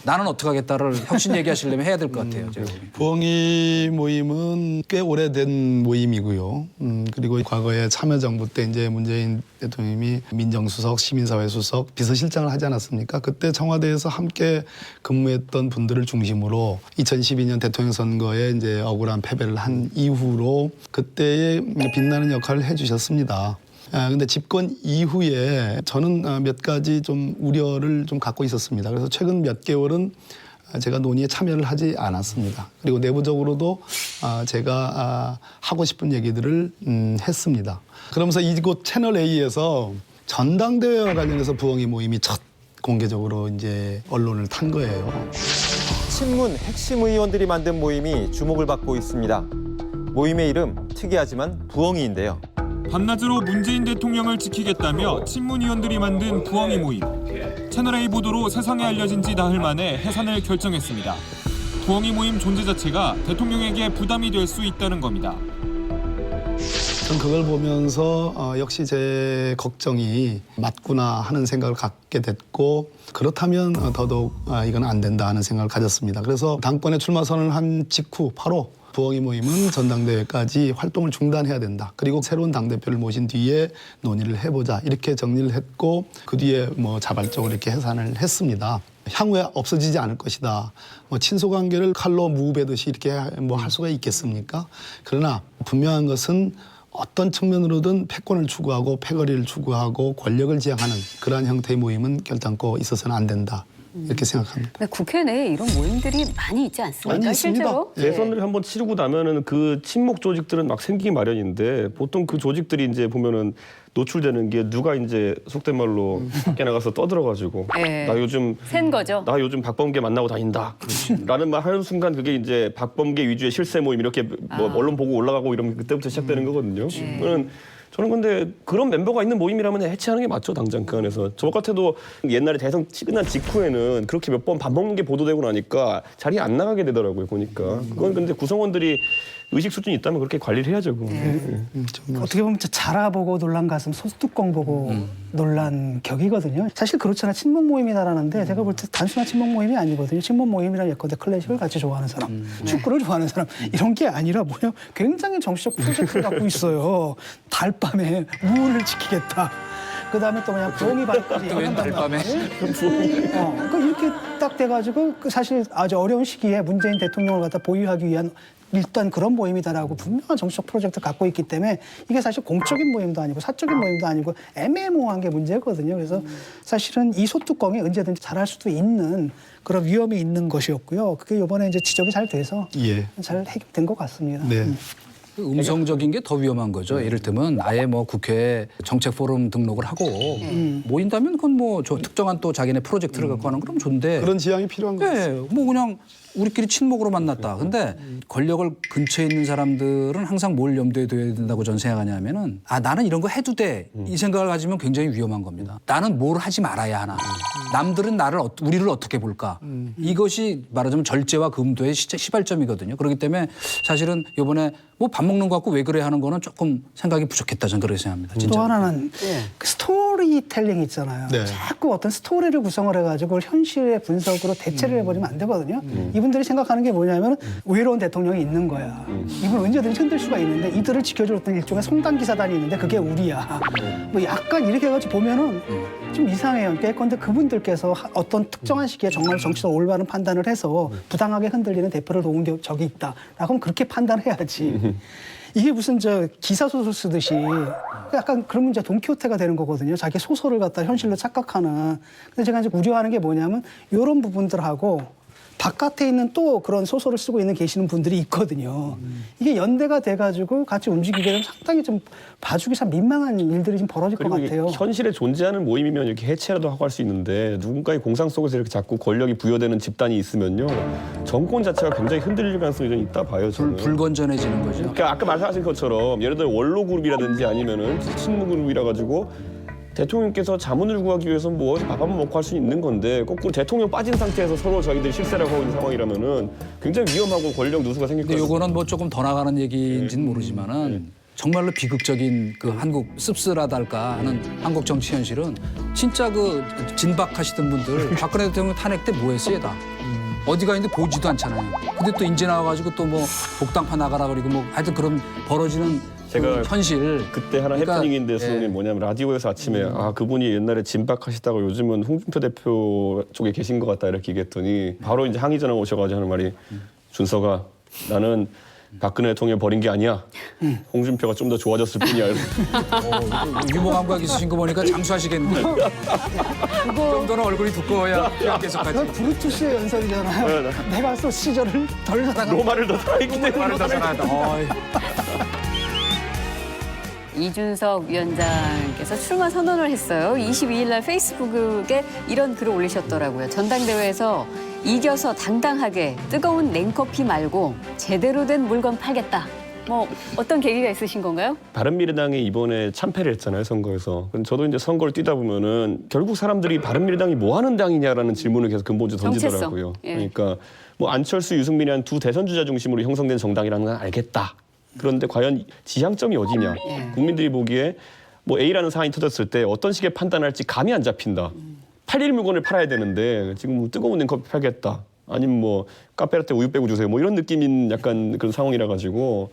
나는 어떻게 하겠다를 혁신 얘기하시려면 해야 될 것 같아요. 제가 보기엔. 부엉이 모임은 꽤 오래된 모임이고요. 그리고 과거에 참여정부 때 이제 문재인 대통령이 민정수석, 시민사회수석, 비서실장을 하지 않았습니까? 그때 청와대에서 함께 근무했던 분들을 중심으로 2012년 대통령 선거에 이제 억울한 패배를 한 이후로 그때의 빛나는 역할을 해주셨습니다. 근데 집권 이후에 저는 몇 가지 좀 우려를 좀 갖고 있었습니다. 그래서 최근 몇 개월은 제가 논의에 참여를 하지 않았습니다. 그리고 내부적으로도 제가 하고 싶은 얘기들을 했습니다. 그러면서 이곳 채널 A에서 전당대회와 관련해서 부엉이 모임이 첫 공개적으로 이제 언론을 탄 거예요. 친문 핵심 의원들이 만든 모임이 주목을 받고 있습니다. 모임의 이름 특이하지만 부엉이인데요. 밤낮으로 문재인 대통령을 지키겠다며 친문 의원들이 만든 부엉이 모임. 채널A 보도로 세상에 알려진 지 나흘 만에 해산을 결정했습니다. 부엉이 모임 존재 자체가 대통령에게 부담이 될 수 있다는 겁니다. 전 그걸 보면서 역시 제 걱정이 맞구나 하는 생각을 갖게 됐고 그렇다면 더더욱 이건 안 된다 하는 생각을 가졌습니다. 그래서 당권에 출마 선언을 한 직후 바로 부엉이 모임은 전당대회까지 활동을 중단해야 된다. 그리고 새로운 당대표를 모신 뒤에 논의를 해보자. 이렇게 정리를 했고 그 뒤에 뭐 자발적으로 이렇게 해산을 했습니다. 향후에 없어지지 않을 것이다. 뭐 친소관계를 칼로 무베듯이 이렇게 뭐 할 수가 있겠습니까? 그러나 분명한 것은 어떤 측면으로든 패권을 추구하고 패거리를 추구하고 권력을 지향하는 그러한 형태의 모임은 결단코 있어서는 안 된다. 이렇게 생각합니다. 근데 국회 내에 이런 모임들이 많이 있지 않습니까? 많이 있습니다. 실제로? 대선을 한번 치르고 나면은 그 친목 조직들은 막 생기기 마련인데 보통 그 조직들이 이제 보면은 노출되는 게 누가 이제 속된 말로 밖에 나가서 떠들어가지고 네. 나 요즘 센 거죠. 나 요즘 박범계 만나고 다닌다. 라는 말 하는 순간 그게 이제 박범계 위주의 실세 모임 이렇게 뭐 언론 보고 올라가고 이러면 그때부터 시작되는 거거든요. 저는 근데 그런 멤버가 있는 모임이라면 해체하는 게 맞죠, 당장 그 안에서. 저 같아도 옛날에 대선 끝난 직후에는 그렇게 몇 번 밥 먹는 게 보도되고 나니까 자리에 안 나가게 되더라고요, 보니까. 그건 근데 구성원들이 의식 수준이 있다면 그렇게 관리를 해야죠. 어떻게 보면 진짜 자라보고 놀란 가슴 소뚜껑 보고 놀란 격이거든요. 사실 그렇잖아요. 친목 모임이다라는데 제가 볼 때 단순한 친목 모임이 아니거든요. 친목 모임이란 예컨대 클래식을 같이 좋아하는 사람, 축구를 좋아하는 사람 이런 게 아니라 뭐냐 굉장히 정치적 프로젝트를 갖고 있어요. 달밤에 우울을 지키겠다. 그다음에 또 그냥 부엉이 발까지 웬 달밤에? 그러니까 이렇게 딱 돼가지고 그 사실 아주 어려운 시기에 문재인 대통령을 갖다 보유하기 위한 일단 그런 모임이다라고 분명한 정치적 프로젝트를 갖고 있기 때문에 이게 사실 공적인 모임도 아니고 사적인 모임도 아니고 애매모호한 게 문제거든요. 그래서 사실은 이 소뚜껑이 언제든지 잘할 수도 있는 그런 위험이 있는 것이었고요. 그게 이번에 이제 지적이 잘 돼서 예. 잘 해결된 것 같습니다. 네. 음성적인 게 더 위험한 거죠. 이를테면 아예 뭐 국회 정책 포럼 등록을 하고 모인다면 그건 뭐 특정한 또 자기네 프로젝트를 갖고 하는 그럼 좋은데. 그런 지향이 필요한 거죠. 네, 뭐 그냥 우리끼리 친목으로 만났다. 근데 권력을 근처에 있는 사람들은 항상 뭘 염두에 둬야 된다고 저는 생각하냐면은 나는 이런 거 해도 돼. 이 생각을 가지면 굉장히 위험한 겁니다. 나는 뭘 하지 말아야 하나. 남들은 우리를 어떻게 볼까. 이것이 말하자면 절제와 금도의 시발점이거든요. 그렇기 때문에 사실은 이번에 뭐 밥 먹는 거 갖고 왜 그래 하는 거는 조금 생각이 부족했다. 저는 그렇게 생각합니다. 진짜. 또 하나는 그 스토리텔링 있잖아요. 네. 자꾸 어떤 스토리를 구성을 해가지고 그걸 현실의 분석으로 대체를 해버리면 안 되거든요. 이분들이 생각하는 게 뭐냐면 외로운 대통령이 있는 거야. 이분 언제든지 흔들 수가 있는데 이들을 지켜줄 어떤 일종의 송단 기사단이 있는데 그게 우리야. 뭐 약간 이렇게 해가지고 보면은 좀 이상해요. 예컨대 그분들께서 어떤 특정한 시기에 정말 정치적 올바른 판단을 해서 부당하게 흔들리는 대표를 도운 적이 있다. 라고 하면 그렇게 판단해야지. 이게 무슨 기사 소설 쓰듯이 약간 그런 문제 돈키호테가 되는 거거든요. 자기 소설을 갖다 현실로 착각하는. 근데 제가 이제 우려하는 게 뭐냐면 이런 부분들하고 바깥에 있는 또 그런 소설을 쓰고 계시는 분들이 있거든요. 이게 연대가 돼가지고 같이 움직이게 되면 상당히 좀 봐주기 참 민망한 일들이 좀 벌어질 것 그리고 이게 같아요. 현실에 존재하는 모임이면 이렇게 해체라도 하고 할 수 있는데 누군가의 공상 속에서 이렇게 자꾸 권력이 부여되는 집단이 있으면요. 정권 자체가 굉장히 흔들릴 가능성이 좀 있다 봐요. 저는. 불건전해지는 거죠. 그러니까 아까 말씀하신 것처럼 예를 들어 원로 그룹이라든지 아니면은 친문 그룹이라 가지고 대통령께서 자문을 구하기 위해서 뭐 밥 한번 먹고 할 수 있는 건데 거꾸로 대통령 빠진 상태에서 서로 자기들이 실세라고 하고 있는 상황이라면은 굉장히 위험하고 권력 누수가 생길 근데 거예요. 요거는 뭐 조금 더 나가는 얘기인지는 모르지만은 정말로 비극적인 그 한국 씁쓸하달까 하는 한국 정치 현실은 진짜 그 진박하시던 분들 박근혜 대통령 탄핵 때 뭐 했어요 다. 어디가 있는데 보지도 않잖아요. 근데 또 인제 나와가지고 또 뭐 복당파 나가라 그리고 뭐 하여튼 그런 벌어지는 제가 그 현실. 그때 하나 그러니까, 해프닝인데 선생님 예. 뭐냐면 라디오에서 아침에 아 그분이 옛날에 진박하시다가 요즘은 홍준표 대표 쪽에 계신 것 같다 이렇게 얘기했더니 바로 이제 항의 전화 오셔가지고 하는 말이 준서가 나는 박근혜 대통령 버린 게 아니야. 홍준표가 좀 더 좋아졌을 뿐이야. 유머 감각 있으신 거 보니까 장수하시겠는데. 그 정도는 얼굴이 두꺼워야 계속하지. 그건 브루투스의 연설이잖아요. 내가 소 시절을 덜 살아가. 로마를 더 살아있기 때문에 말을 더 잘한다. 어이. 이준석 위원장께서 출마 선언을 했어요. 22일 날 페이스북에 이런 글을 올리셨더라고요. 전당대회에서 이겨서 당당하게 뜨거운 냉커피 말고 제대로 된 물건 팔겠다. 뭐 어떤 계기가 있으신 건가요? 바른미래당이 이번에 참패를 했잖아요 선거에서. 근데 저도 이제 선거를 뛰다 보면은 결국 사람들이 바른미래당이 뭐 하는 당이냐라는 질문을 계속 근본적으로 던지더라고요. 정체성. 예. 그러니까 뭐 안철수, 유승민이 한 두 대선 주자 중심으로 형성된 정당이라는 건 알겠다. 그런데 과연 지향점이 어디냐? 예. 국민들이 보기에 뭐 A라는 사안이 터졌을 때 어떤 식의 판단할지 감이 안 잡힌다. 팔릴 물건을 팔아야 되는데 지금 뭐 뜨거운 냉커피 팔겠다. 아니면 뭐 카페라떼 우유 빼고 주세요. 뭐 이런 느낌인 약간 그런 상황이라 가지고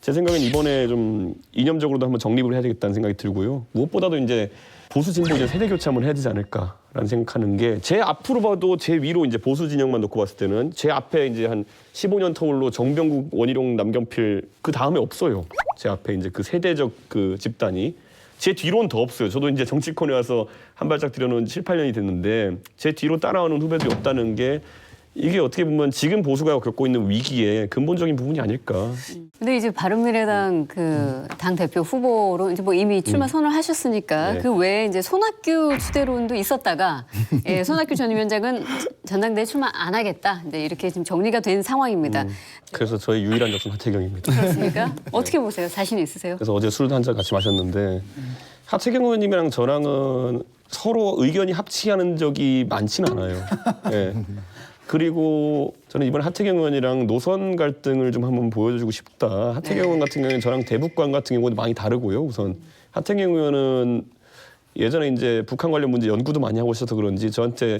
제 생각엔 이번에 좀 이념적으로도 한번 정립을 해야 되겠다는 생각이 들고요. 무엇보다도 이제 보수 진보 이제 세대 교체 한번 해야 되지 않을까라는 생각하는 게 제 앞으로 봐도 제 위로 이제 보수 진영만 놓고 봤을 때는 제 앞에 이제 한 15년 터울로 정병국, 원희룡, 남경필 그 다음에 없어요. 제 앞에 이제 그 세대적 그 집단이 제 뒤로는 더 없어요. 저도 이제 정치권에 와서 한 발짝 들여놓은 7, 8년이 됐는데 제 뒤로 따라오는 후배들이 없다는 게 이게 어떻게 보면 지금 보수가 겪고 있는 위기의 근본적인 부분이 아닐까. 근데 이제 바른미래당 그 당 대표 후보로 이제 뭐 이미 출마 선언을 하셨으니까 네. 그 외에 이제 손학규 추대론도 있었다가 예, 손학규 전 위원장은 전당대회 출마 안 하겠다. 이제 이렇게 지금 정리가 된 상황입니다. 그래서 저의 유일한 적은 하태경입니다. 그렇습니까? 어떻게 보세요? 자신 있으세요? 그래서 어제 술도 한 잔 같이 마셨는데 하태경 의원님이랑 저랑은 서로 의견이 합치하는 적이 많지는 않아요. 예. 그리고 저는 이번에 하태경 의원이랑 노선 갈등을 좀 한번 보여주고 싶다. 하태경 의원 같은 경우는 저랑 대북관 같은 경우도 많이 다르고요. 우선 하태경 의원은 예전에 이제 북한 관련 문제 연구도 많이 하고 있어서 그런지 저한테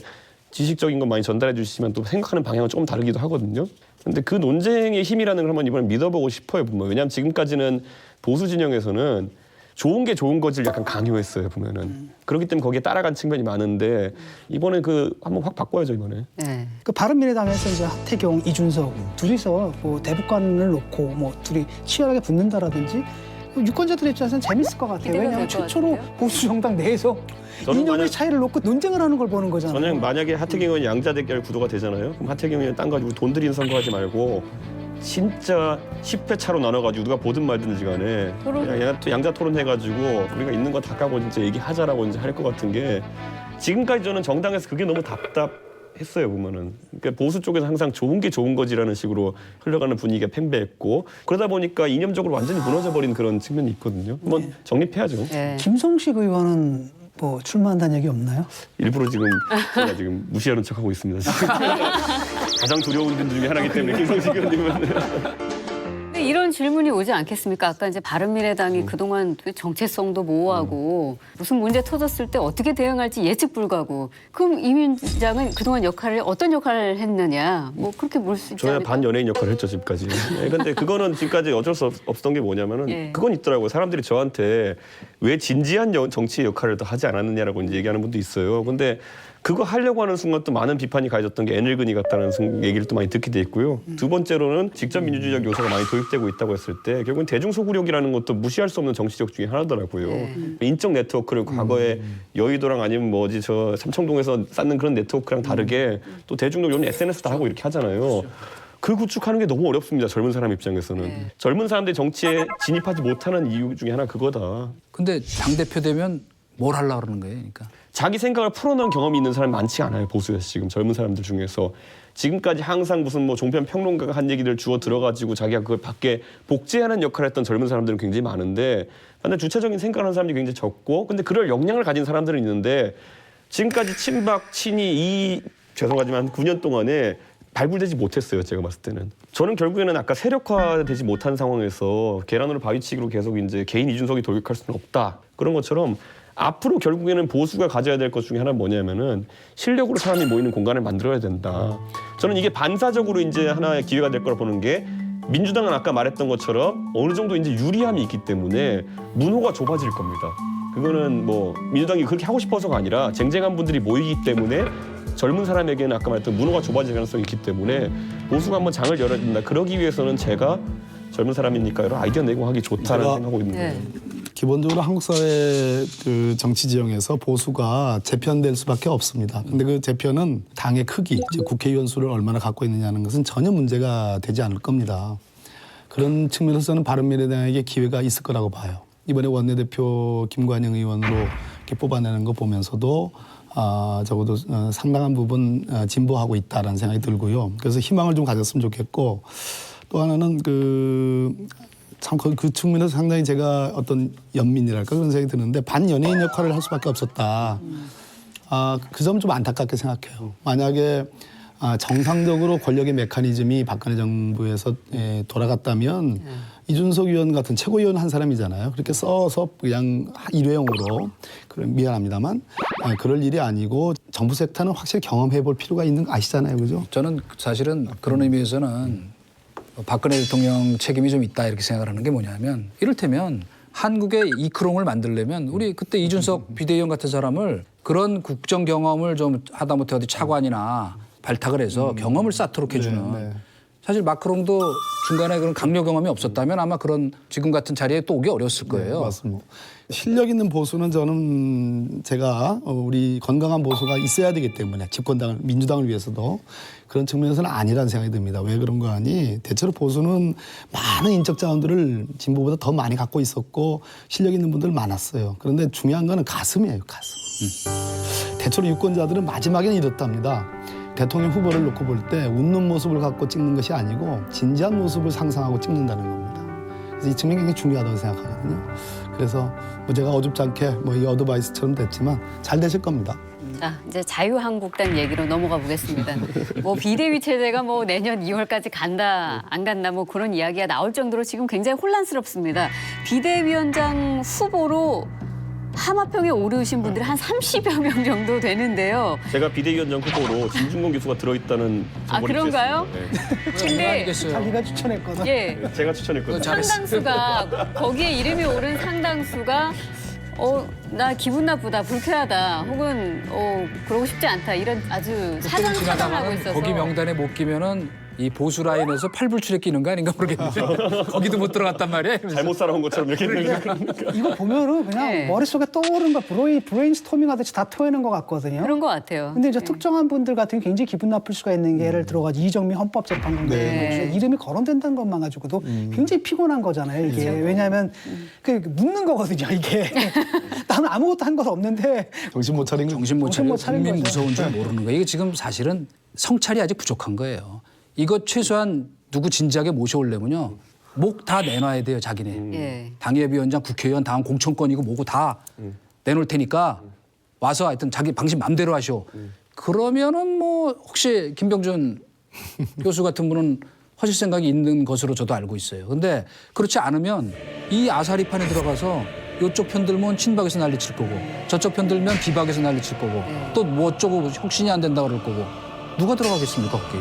지식적인 건 많이 전달해 주시지만 또 생각하는 방향은 조금 다르기도 하거든요. 근데 그 논쟁의 힘이라는 걸 한번 이번에 믿어보고 싶어요. 보면. 왜냐하면 지금까지는 보수 진영에서는 좋은 게 좋은 거지를 약간 강요했어요. 보면은. 그렇기 때문에 거기에 따라간 측면이 많은데 이번에 그 한번 확 바꿔야죠. 이번에. 네. 그 바른미래당에서 이제 하태경, 이준석 둘이서 뭐 대북관을 놓고 뭐 둘이 치열하게 붙는다라든지 유권자들 입장에서는 재밌을 것 같아요. 기대가 왜냐하면 될것 최초로 같은데요? 보수 정당 내에서 저는 이념의 만약- 차이를 놓고 논쟁을 하는 걸 보는 거잖아요. 저는 만약에 하태경 의원이 양자 대결 구도가 되잖아요. 그럼 하태경 의원 딴 가지고 돈 들이는 선거하지 말고 진짜 10회 차로 나눠가지고 누가 보든 말든지 간에 토론? 그냥 양자 토론 해가지고 우리가 있는 거 다 까고 진짜 얘기하자라고 이제 할 것 같은 게 지금까지 저는 정당에서 그게 너무 답답했어요 보면은. 그러니까 보수 쪽에서 항상 좋은 게 좋은 거지라는 식으로 흘러가는 분위기가 팽배했고 그러다 보니까 이념적으로 완전히 무너져버린 그런 측면이 있거든요. 한번 정립해야죠. 네. 김성식 의원은 뭐 출마한다는 얘기 없나요? 일부러 지금 제가 지금 무시하는 척하고 있습니다. 지금. 가장 두려운 분 중에 하나이기 때문에 김성식 의원님은. 근데 이런 질문이 오지 않겠습니까? 아까 이제 바른미래당이 그동안 그 정체성도 모호하고 무슨 문제 터졌을 때 어떻게 대응할지 예측 불가고 그럼 이 위원장은 그동안 어떤 역할을 했느냐 뭐 그렇게 물 수 있지 저야 않을까? 반연예인 역할을 했죠 지금까지. 예, 근데 그거는 지금까지 어쩔 수 없었던 게 뭐냐면은 예. 그건 있더라고요. 사람들이 저한테 왜 진지한 정치의 역할을 더 하지 않았느냐라고 이제 얘기하는 분도 있어요. 근데 그거 하려고 하는 순간 또 많은 비판이 가해졌던 게 애늙은이 같다는 얘기를 또 많이 듣게 돼 있고요. 두 번째로는 직접 민주주의적 요소가 많이 도입되고 있다고 했을 때 결국은 대중소구력이라는 것도 무시할 수 없는 정치적 중에 하나더라고요. 인적 네트워크를 과거에 여의도랑 아니면 뭐지 저 삼청동에서 쌓는 그런 네트워크랑 다르게 또 대중력 요는 SNS도 하고 이렇게 하잖아요. 그 구축하는 게 너무 어렵습니다. 젊은 사람 입장에서는. 젊은 사람들이 정치에 진입하지 못하는 이유 중에 하나 그거다. 근데 당대표 되면 뭘 하려고 그러는 거예요? 그러니까. 자기 생각을 풀어놓은 경험이 있는 사람이 많지 않아요. 보수에서 지금 젊은 사람들 중에서. 지금까지 항상 무슨 뭐 종편 평론가가 한 얘기를 주워 들어가지고 자기가 그걸 밖에 복제하는 역할을 했던 젊은 사람들은 굉장히 많은데 반대 주체적인 생각을 하는 사람들이 굉장히 적고 근데 그럴 역량을 가진 사람들은 있는데 지금까지 친박, 친이 죄송하지만 9년 동안에 발굴되지 못했어요. 제가 봤을 때는. 저는 결국에는 아까 세력화되지 못한 상황에서 계란으로 바위치기로 계속 이제 개인 이준석이 돌격할 수는 없다. 그런 것처럼 앞으로 결국에는 보수가 가져야 될 것 중에 하나는 뭐냐면은 실력으로 사람이 모이는 공간을 만들어야 된다. 저는 이게 반사적으로 이제 하나의 기회가 될 거라 보는 게 민주당은 아까 말했던 것처럼 어느 정도 이제 유리함이 있기 때문에 문호가 좁아질 겁니다. 그거는 뭐 민주당이 그렇게 하고 싶어서가 아니라 쟁쟁한 분들이 모이기 때문에 젊은 사람에게는 아까 말했던 문호가 좁아질 가능성이 있기 때문에 보수가 한번 장을 열어야 된다. 그러기 위해서는 제가 젊은 사람이니까 여러 아이디어 내고 하기 좋다는 생각하고 있는 거예요. 기본적으로 한국 사회 그 정치 지형에서 보수가 재편될 수밖에 없습니다. 근데 그 재편은 당의 크기, 이제 국회의원 수를 얼마나 갖고 있느냐는 것은 전혀 문제가 되지 않을 겁니다. 그런 측면에서는 바른미래당에게 기회가 있을 거라고 봐요. 이번에 원내대표 김관영 의원으로 이렇게 뽑아내는 거 보면서도 적어도 상당한 부분 진보하고 있다라는 생각이 들고요. 그래서 희망을 좀 가졌으면 좋겠고 또 하나는 참 그 측면에서 상당히 제가 어떤 연민이랄까 그런 생각이 드는데 반연예인 역할을 할 수밖에 없었다. 그 점 좀 안타깝게 생각해요. 만약에 정상적으로 권력의 메커니즘이 박근혜 정부에서 돌아갔다면 이준석 의원 같은 최고위원 한 사람이잖아요. 그렇게 써서 그냥 일회용으로 미안합니다만 그럴 일이 아니고 정부 섹터는 확실히 경험해 볼 필요가 있는 거 아시잖아요. 그죠? 저는 사실은 그런 의미에서는 박근혜 대통령 책임이 좀 있다 이렇게 생각을 하는 게 뭐냐면 이를테면 한국의 이크롱을 만들려면 우리 그때 이준석 비대위원 같은 사람을 그런 국정 경험을 좀 하다못해 어디 차관이나 발탁을 해서 경험을 쌓도록 해주는 사실 마크롱도 중간에 그런 강요 경험이 없었다면 아마 그런 지금 같은 자리에 또 오기 어려웠을 거예요. 맞습니다. 실력 있는 보수는 저는 제가 우리 건강한 보수가 있어야 되기 때문에 집권당을 민주당을 위해서도 그런 측면에서는 아니라는 생각이 듭니다. 왜 그런 거 아니? 대체로 보수는 많은 인적 자원들을 진보보다 더 많이 갖고 있었고 실력 있는 분들 많았어요. 그런데 중요한 거는 가슴이에요. 가슴. 대체로 유권자들은 마지막에는 이렇답니다. 대통령 후보를 놓고 볼 때 웃는 모습을 갖고 찍는 것이 아니고 진지한 모습을 상상하고 찍는다는 겁니다. 그래서 이 측면이 굉장히 중요하다고 생각하거든요. 그래서 뭐 제가 어줍지 않게 이 어드바이스처럼 됐지만 잘 되실 겁니다. 자, 이제 자유한국당 얘기로 넘어가 보겠습니다. 뭐 비대위 체제가 뭐 내년 2월까지 간다, 안 간다 뭐 그런 이야기가 나올 정도로 지금 굉장히 혼란스럽습니다. 비대위원장 후보로 하마평에 오르신 분들이 한 30여 명 정도 되는데요. 제가 비대위원장 후보로 진중권 교수가 들어있다는 정보를 그런가요? 근데 자기가 추천했거든. 예, 제가 추천했거든요. 상당수가 거기에 이름이 오른 상당수가 나 기분 나쁘다, 불쾌하다, 혹은 그러고 싶지 않다 이런 아주 사정하고 있어서 거기 명단에 못 끼면은 이 보수 라인에서 팔불출에 끼는 거 아닌가 모르겠는데 거기도 못 들어갔단 말이에요. 잘못 살아온 것처럼 이렇게 이거 보면은 그냥 네. 머릿속에 떠오른 거 브레인스토밍 하듯이 다 토해낸 것 같거든요. 그런 것 같아요. 근데 이제 네. 특정한 분들 같은 경우 굉장히 기분 나쁠 수가 있는 게 예를 들어가지고 이정미 헌법재판관 같은 네. 경우 이름이 거론된다는 것만 가지고도 굉장히 피곤한 거잖아요. 이게 그렇죠. 왜냐하면 그 묻는 거거든요. 이게 나는 아무것도 한 것 없는데 정신 못 차린 거. 정신 못 차리고 차린 국민 거죠. 무서운 줄 모르는 거예요. 이게 지금 사실은 성찰이 아직 부족한 거예요. 이거 최소한 누구 진지하게 모셔오려면요. 목 다 내놔야 돼요, 자기네. 예. 당협위원장, 국회의원, 당 공천권이고 뭐고 다 내놓을 테니까 와서 하여튼 자기 방식 맘대로 하시오. 그러면은 뭐 혹시 김병준 교수 같은 분은 하실 생각이 있는 것으로 저도 알고 있어요. 근데 그렇지 않으면 이 아사리판에 들어가서 이쪽 편 들면 친박에서 난리칠 거고 저쪽 편 들면 비박에서 난리칠 거고 또 뭐 어쩌고 혁신이 안 된다 그럴 거고 누가 들어가겠습니까, 거기.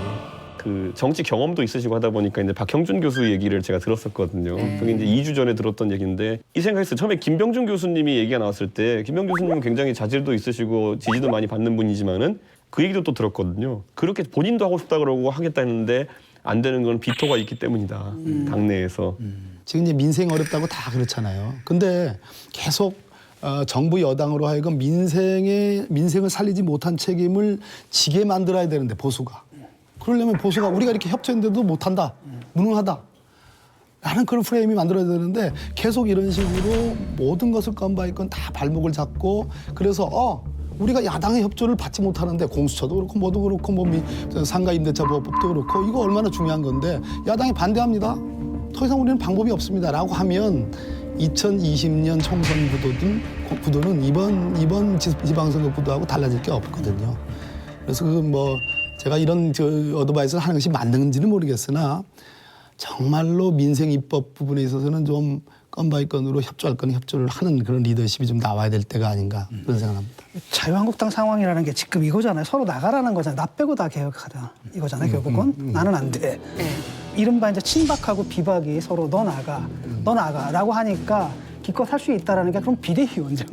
그 정치 경험도 있으시고 하다 보니까 이제 박형준 교수 얘기를 제가 들었었거든요. 그게 이제 2주 전에 들었던 얘기인데 이 생각했어요. 처음에 김병준 교수님이 얘기가 나왔을 때 김병준 교수님은 굉장히 자질도 있으시고 지지도 많이 받는 분이지만은 그 얘기도 또 들었거든요. 그렇게 본인도 하고 싶다 그러고 하겠다 했는데 안 되는 건 비토가 있기 때문이다. 당내에서. 지금 이제 민생 어렵다고 다 그렇잖아요. 근데 계속 정부 여당으로 하여금 민생을 살리지 못한 책임을 지게 만들어야 되는데 보수가. 그러려면 보수가 우리가 이렇게 협조했는데도 못한다. 무능하다. 라는 그런 프레임이 만들어야 되는데 계속 이런 식으로 모든 것을 건바이건 다 발목을 잡고 그래서 우리가 야당의 협조를 받지 못하는데 공수처도 그렇고 뭐도 그렇고 뭐 상가 임대차 보호법도 그렇고 이거 얼마나 중요한 건데 야당이 반대합니다. 더 이상 우리는 방법이 없습니다라고 하면 2020년 총선 구도는 이번 지방선거 구도하고 달라질 게 없거든요. 그래서 제가 이런 어드바이스를 하는 것이 맞는지는 모르겠으나 정말로 민생 입법 부분에 있어서는 좀 건바이 건으로 협조할 건 협조를 하는 그런 리더십이 좀 나와야 될 때가 아닌가 그런 생각합니다. 자유한국당 상황이라는 게 지금 이거잖아요. 서로 나가라는 거잖아요. 나 빼고 다 개혁하자 이거잖아요. 결국은 나는 안 돼. 이른바 이제 친박하고 비박이 서로 너 나가라고 하니까 기껏 할 수 있다라는 게 그럼 비대위원장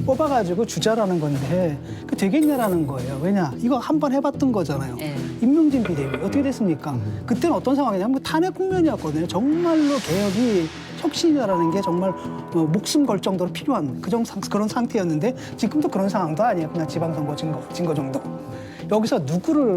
뽑아가지고 주자라는 건데 그 되겠냐라는 거예요. 왜냐 이거 한 번 해봤던 거잖아요. 임명진 비대위 어떻게 됐습니까? 그때는 어떤 상황이냐면 뭐 탄핵 국면이었거든요. 정말로 개혁이 혁신이라는 게 정말 목숨 걸 정도로 필요한 그런 상태였는데 지금도 그런 상황도 아니에요. 그냥 지방선거 증거 정도. 여기서 누구를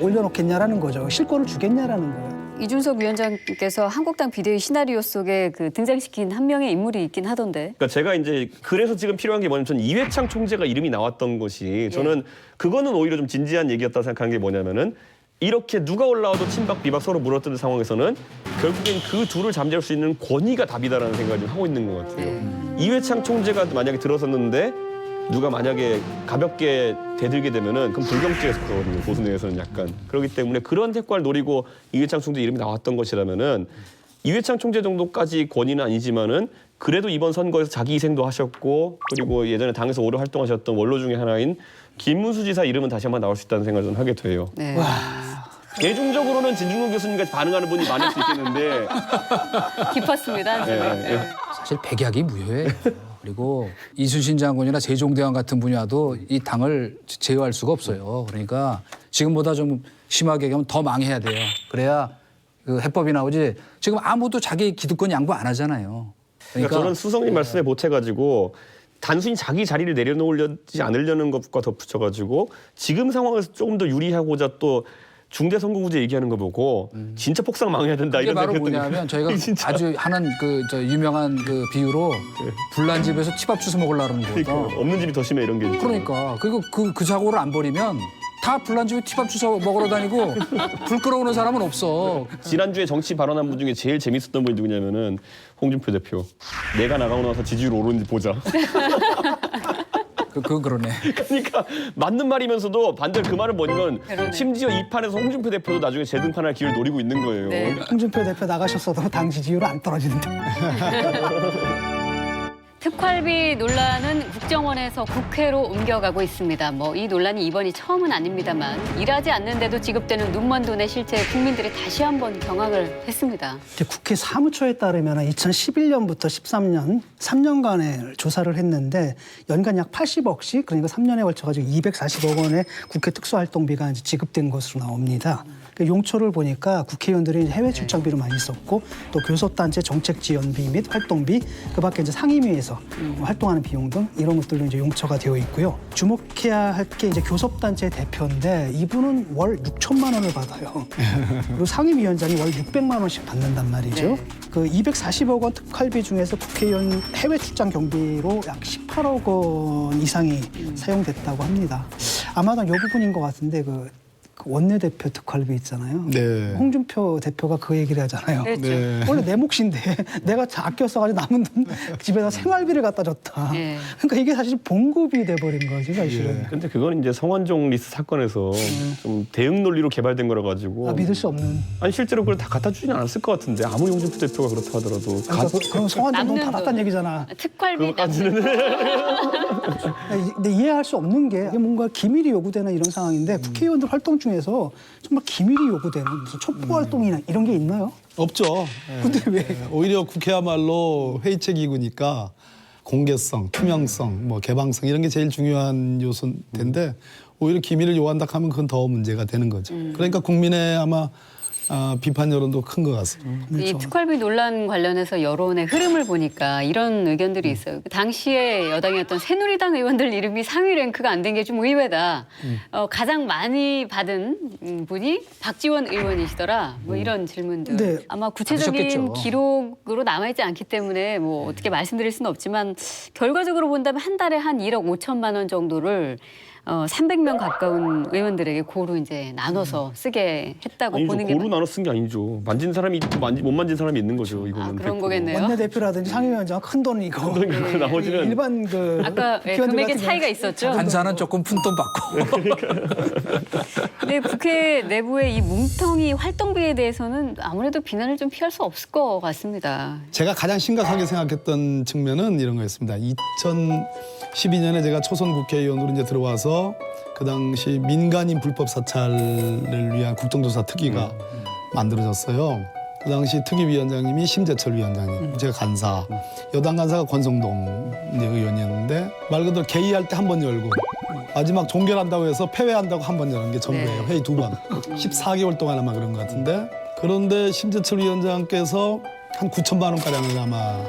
올려놓겠냐라는 거죠. 실권을 주겠냐라는 거예요. 이준석 위원장께서 한국당 비대위 시나리오 속에 그 등장시킨 한 명의 인물이 있긴 하던데. 그러니까 제가 이제 그래서 지금 필요한 게 뭐냐면 저는 이회창 총재가 이름이 나왔던 것이 저는 그거는 오히려 좀 진지한 얘기였다 생각하는 게 뭐냐면은 이렇게 누가 올라와도 친박 비박 서로 물어뜯는 상황에서는 결국엔 그 둘을 잠재울 수 있는 권위가 답이다라는 생각을 좀 하고 있는 것 같아요. 이회창 총재가 만약에 들어섰는데 누가 만약에 가볍게 대들게 되면은 그럼 불경죄에 속하거든요. 보수 내에서는 약간. 그렇기 때문에 그런 효과를 노리고 이회창 총재 이름이 나왔던 것이라면은 이회창 총재 정도까지 권위는 아니지만은 그래도 이번 선거에서 자기 희생도 하셨고 그리고 예전에 당에서 오래 활동하셨던 원로 중에 하나인 김문수 지사 이름은 다시 한번 나올 수 있다는 생각을 저는 하게 돼요. 네. 대중적으로는 진중권 교수님같이 반응하는 분이 많을 수 있겠는데 깊었습니다. 지금. 예. 사실 백약이 무효예요. 그리고 이순신 장군이나 세종대왕 같은 분이 와도 이 당을 제어할 수가 없어요. 그러니까 지금보다 좀 심하게 얘기하면 더 망해야 돼요. 그래야 그 해법이 나오지. 지금 아무도 자기 기득권 양보 안 하잖아요. 그러니까 저는 수석님 말씀에 보태가지고 단순히 자기 자리를 내려놓으려지 않으려는 것과 덧붙여가지고 지금 상황에서 조금 더 유리하고자 또 중대선거구제 얘기하는 거 보고 진짜 폭삭 망해야 된다 이게 이런 바로 생각했더니 뭐냐면 저희가 진짜. 아주 하는 저 유명한 그 비유로 불난 집에서 티밥 주워 먹으려는 그러니까 거다. 없는 집이 더 심해 이런 게 있죠. 그러니까 그리고 그 사고를 안 버리면 다 불난 집에 티밥 주워 먹으러 다니고 불 끌어오는 사람은 없어. 지난주에 정치 발언한 분 중에 제일 재밌었던 분이 누구냐면은 홍준표 대표. 내가 나가고 나서 지지율 오르는지 보자. 그건 그러네. 그러니까 맞는 말이면서도 반대로 그 말은 뭐냐면 그러네. 심지어 이 판에서 홍준표 대표도 나중에 재등판할 기회를 노리고 있는 거예요. 네. 홍준표 대표 나가셨어도 당 지지율은 안 떨어지는데. 특활비 논란은 국정원에서 국회로 옮겨가고 있습니다. 뭐 이 논란이 이번이 처음은 아닙니다만 일하지 않는데도 지급되는 눈먼 돈의 실체에 국민들이 다시 한번 경악을 했습니다. 국회 사무처에 따르면 2011년부터 13년 3년간의 조사를 했는데 연간 약 80억씩 그러니까 3년에 걸쳐가지고 240억 원의 국회 특수활동비가 이제 지급된 것으로 나옵니다. 그 용처를 보니까 국회의원들이 해외 출장비로 많이 썼고 또 교섭단체 정책지원비 및 활동비 그밖에 이제 상임위에서 활동하는 비용 등 이런 것들도 이제 용처가 되어 있고요. 주목해야 할 게 이제 교섭단체 대표인데 이분은 월 6천만 원을 받아요. 그리고 상임위원장이 월 600만 원씩 받는단 말이죠. 네. 그 240억 원 특활비 중에서 국회의원 해외 출장 경비로 약 18억 원 이상이 사용됐다고 합니다. 아마도 이 부분인 것 같은데 그 원내대표 특활비 있잖아요. 네. 홍준표 대표가 그 얘기를 하잖아요. 그렇죠. 네. 원래 내 몫인데 내가 아껴 써가지고 남은 돈 집에다 생활비를 갖다 줬다. 네. 그러니까 이게 사실 봉급이 돼버린 거지 사실은. 근데 그건 이제 성완종 리스 사건에서 좀 대응 논리로 개발된 거라 가지고 믿을 수 없는. 아니 실제로 그걸 다 갖다 주지는 않았을 것 같은데 아무리 홍준표 대표가 그렇다 하더라도 그러니까 그럼 성한종 돈 남는 받았다는 돈. 얘기잖아. 특활비 그거까지는 근데 이해할 수 없는 게 이게 뭔가 기밀이 요구되는 이런 상황인데 국회의원들 활동 중에서 정말 기밀이 요구되는 무슨 첩보 활동이나 이런 게 있나요? 없죠. 근데 왜? 오히려 국회야말로 회의체 기구니까 공개성, 투명성, 뭐 개방성 이런 게 제일 중요한 요소일 텐데 오히려 기밀을 요한다 하면 그건 더 문제가 되는 거죠. 그러니까 국민의 아마 비판 여론도 큰 것 같습니다. 이 특활비 논란 관련해서 여론의 흐름을 보니까 이런 의견들이 있어요. 당시에 여당이었던 새누리당 의원들 이름이 상위 랭크가 안 된 게 좀 의외다. 가장 많이 받은 분이 박지원 의원이시더라. 뭐 이런 질문들. 네. 아마 구체적인 받으셨겠죠. 기록으로 남아있지 않기 때문에 뭐 어떻게 말씀드릴 수는 없지만 결과적으로 본다면 한 달에 한 1억 5천만 원 정도를 300명 가까운 의원들에게 고루 이제 나눠서 쓰게 했다고 아니죠. 보는 게 고루 나눠 쓴 게 아니죠. 만진 사람이 있고 못 만진 사람이 있는 거죠. 이거는 그런 100%. 거겠네요. 원내대표라든지 상임위원장 큰 돈이고 그 나머지는 일반 그 아까 국회의원들 금액의 같은 차이가 경우는 있었죠. 간사는 조금 푼돈 받고. 근데 국회 내부의 이 뭉텅이 활동비에 대해서는 아무래도 비난을 좀 피할 수 없을 것 같습니다. 제가 가장 심각하게 생각했던 측면은 이런 거였습니다. 2012년에 제가 초선 국회의원으로 이제 들어와서 그 당시 민간인 불법 사찰을 위한 국정조사 특위가 만들어졌어요. 그 당시 특위위원장님이 심재철 위원장님, 제가 간사, 여당 간사가 권성동 의원이었는데 말 그대로 개의할 때 한 번 열고 마지막 종결한다고 해서 폐회한다고 한 번 여는 게 전부예요. 네. 회의 2번. 14개월 동안 아마 그런 것 같은데 그런데 심재철 위원장께서 한 9천만 원가량을 아마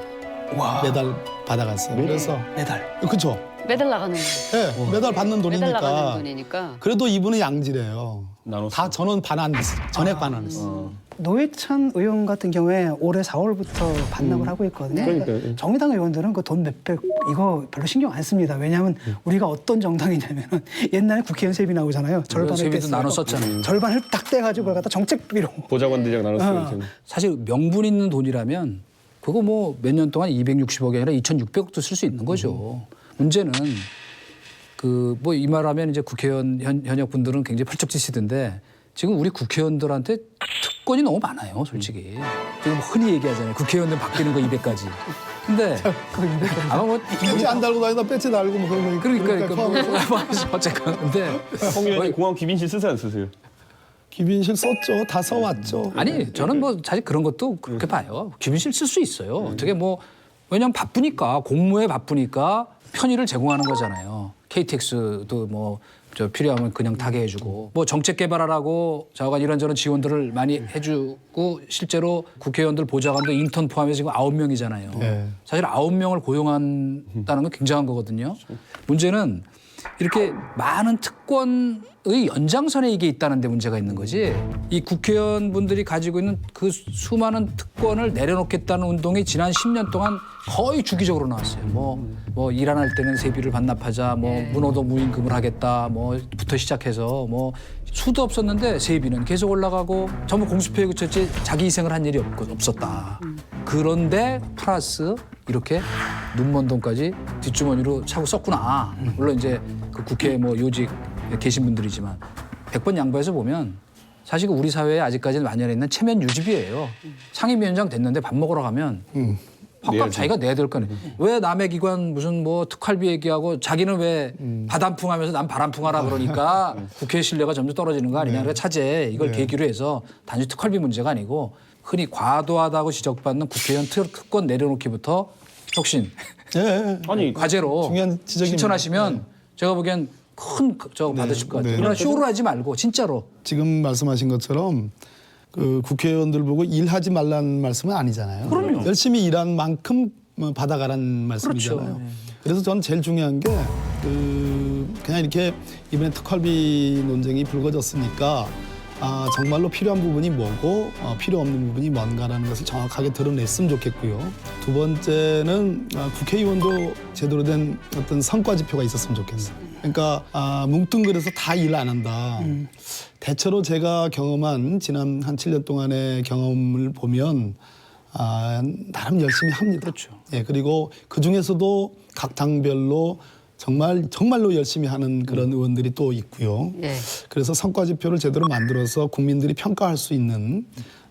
매달 받아갔어요. 그래서 매달. 그렇죠. 매달 나가는 네, 매달 받는 매달 나가는 돈이니까. 돈이니까. 그래도 이분은 양질해요. 나눴어. 다 전원 반환 했어요. 전액 반환했어요. 노회찬 의원 같은 경우에 올해 4월부터 반납을 하고 있거든요. 그러니까요. 정의당 의원들은 그 돈 몇백 이거 별로 신경 안 씁니다. 왜냐하면 우리가 어떤 정당이냐면은 옛날에 국회의원 세비 나오잖아요. 절반을 세비도 떼서 나눠 썼잖아요. 절반을 딱 떼가지고 그걸 갖다 정책비로. 보좌관들이랑 나눴어요. 사실 명분 있는 돈이라면 그거 뭐 몇 년 동안 260억이 아니라 2,600억도 쓸 수 있는 거죠. 문제는 그 뭐 이 말하면 이제 국회의원 현역 분들은 굉장히 펄쩍지시던데 지금 우리 국회의원들한테 특권이 너무 많아요, 솔직히. 지금 흔히 얘기하잖아요. 국회의원들 바뀌는 거 200가지. 근데 아마 뭐 배지 안 달고 다니다 배지 달고 뭐 그런 거 그러니까 포함해서. 어쨌건 근데 홍 의원님 공항 귀빈실 쓰세요 안 쓰세요? 귀빈실 썼죠. 다 써왔죠. 아니 저는 뭐 사실 그런 것도 그렇게 봐요. 귀빈실 쓸 수 있어요. 어떻게 뭐 왜냐하면 바쁘니까 공무에 바쁘니까 편의를 제공하는 거잖아요. KTX도 뭐 저 필요하면 그냥 타게 해주고 뭐 정책 개발하라고 자관 이런저런 지원들을 많이 해주고 실제로 국회의원들 보좌관도 인턴 포함해서 지금 9명이잖아요. 네. 사실 9명을 고용한다는 건 굉장한 거거든요. 문제는 이렇게 많은 특권의 연장선에 이게 있다는 데 문제가 있는 거지. 이 국회의원분들이 가지고 있는 그 수많은 특권을 내려놓겠다는 운동이 지난 10년 동안 거의 주기적으로 나왔어요. 뭐 일 안 할 때는 세비를 반납하자, 뭐 문호도 무임금을 하겠다, 뭐부터 시작해서 뭐 수도 없었는데 세비는 계속 올라가고 전부 공수표에 그쳤지 자기 희생을 한 일이 없었다. 그런데 플러스 이렇게 눈먼 돈까지 뒷주머니로 차고 썼구나. 물론 이제 그 국회 뭐 요직 계신 분들이지만 100번 양보해서 보면 사실 우리 사회에 아직까지는 만연해 있는 체면 유지비예요. 상임위원장 됐는데 밥 먹으러 가면 밥값 자기가 내야 될 거네. 왜 남의 기관 무슨 뭐 특활비 얘기하고 자기는 왜 바람풍하면서 난 바람풍하라 그러니까 국회 신뢰가 점점 떨어지는 거 아니냐. 그러니까 차제 이걸 계기로 해서 단지 특활비 문제가 아니고 흔히 과도하다고 지적받는 국회의원 특권 내려놓기부터 혁신 아니 과제로 중요한 지적입니다. 실천하시면 제가 보기엔 큰 저거 받으실 것 같아요. 네. 그러나 쇼를 하지 말고 진짜로. 지금 말씀하신 것처럼 그 국회의원들 보고 일하지 말라는 말씀은 아니잖아요. 그럼요. 열심히 일한 만큼 받아가라는 말씀이잖아요. 그렇죠. 그래서 저는 제일 중요한 게 그냥 이렇게 이번에 특활비 논쟁이 불거졌으니까 정말로 필요한 부분이 뭐고 필요 없는 부분이 뭔가라는 것을 정확하게 드러냈으면 좋겠고요. 두 번째는 국회의원도 제대로 된 어떤 성과 지표가 있었으면 좋겠어요. 그러니까 뭉뚱그려서 다 일 안 한다. 대체로 제가 경험한 지난 한 7년 동안의 경험을 보면 나름 열심히 합니다. 그렇죠. 예, 그리고 그 중에서도 각 당별로 정말로 열심히 하는 그런 의원들이 또 있고요. 네. 그래서 성과 지표를 제대로 만들어서 국민들이 평가할 수 있는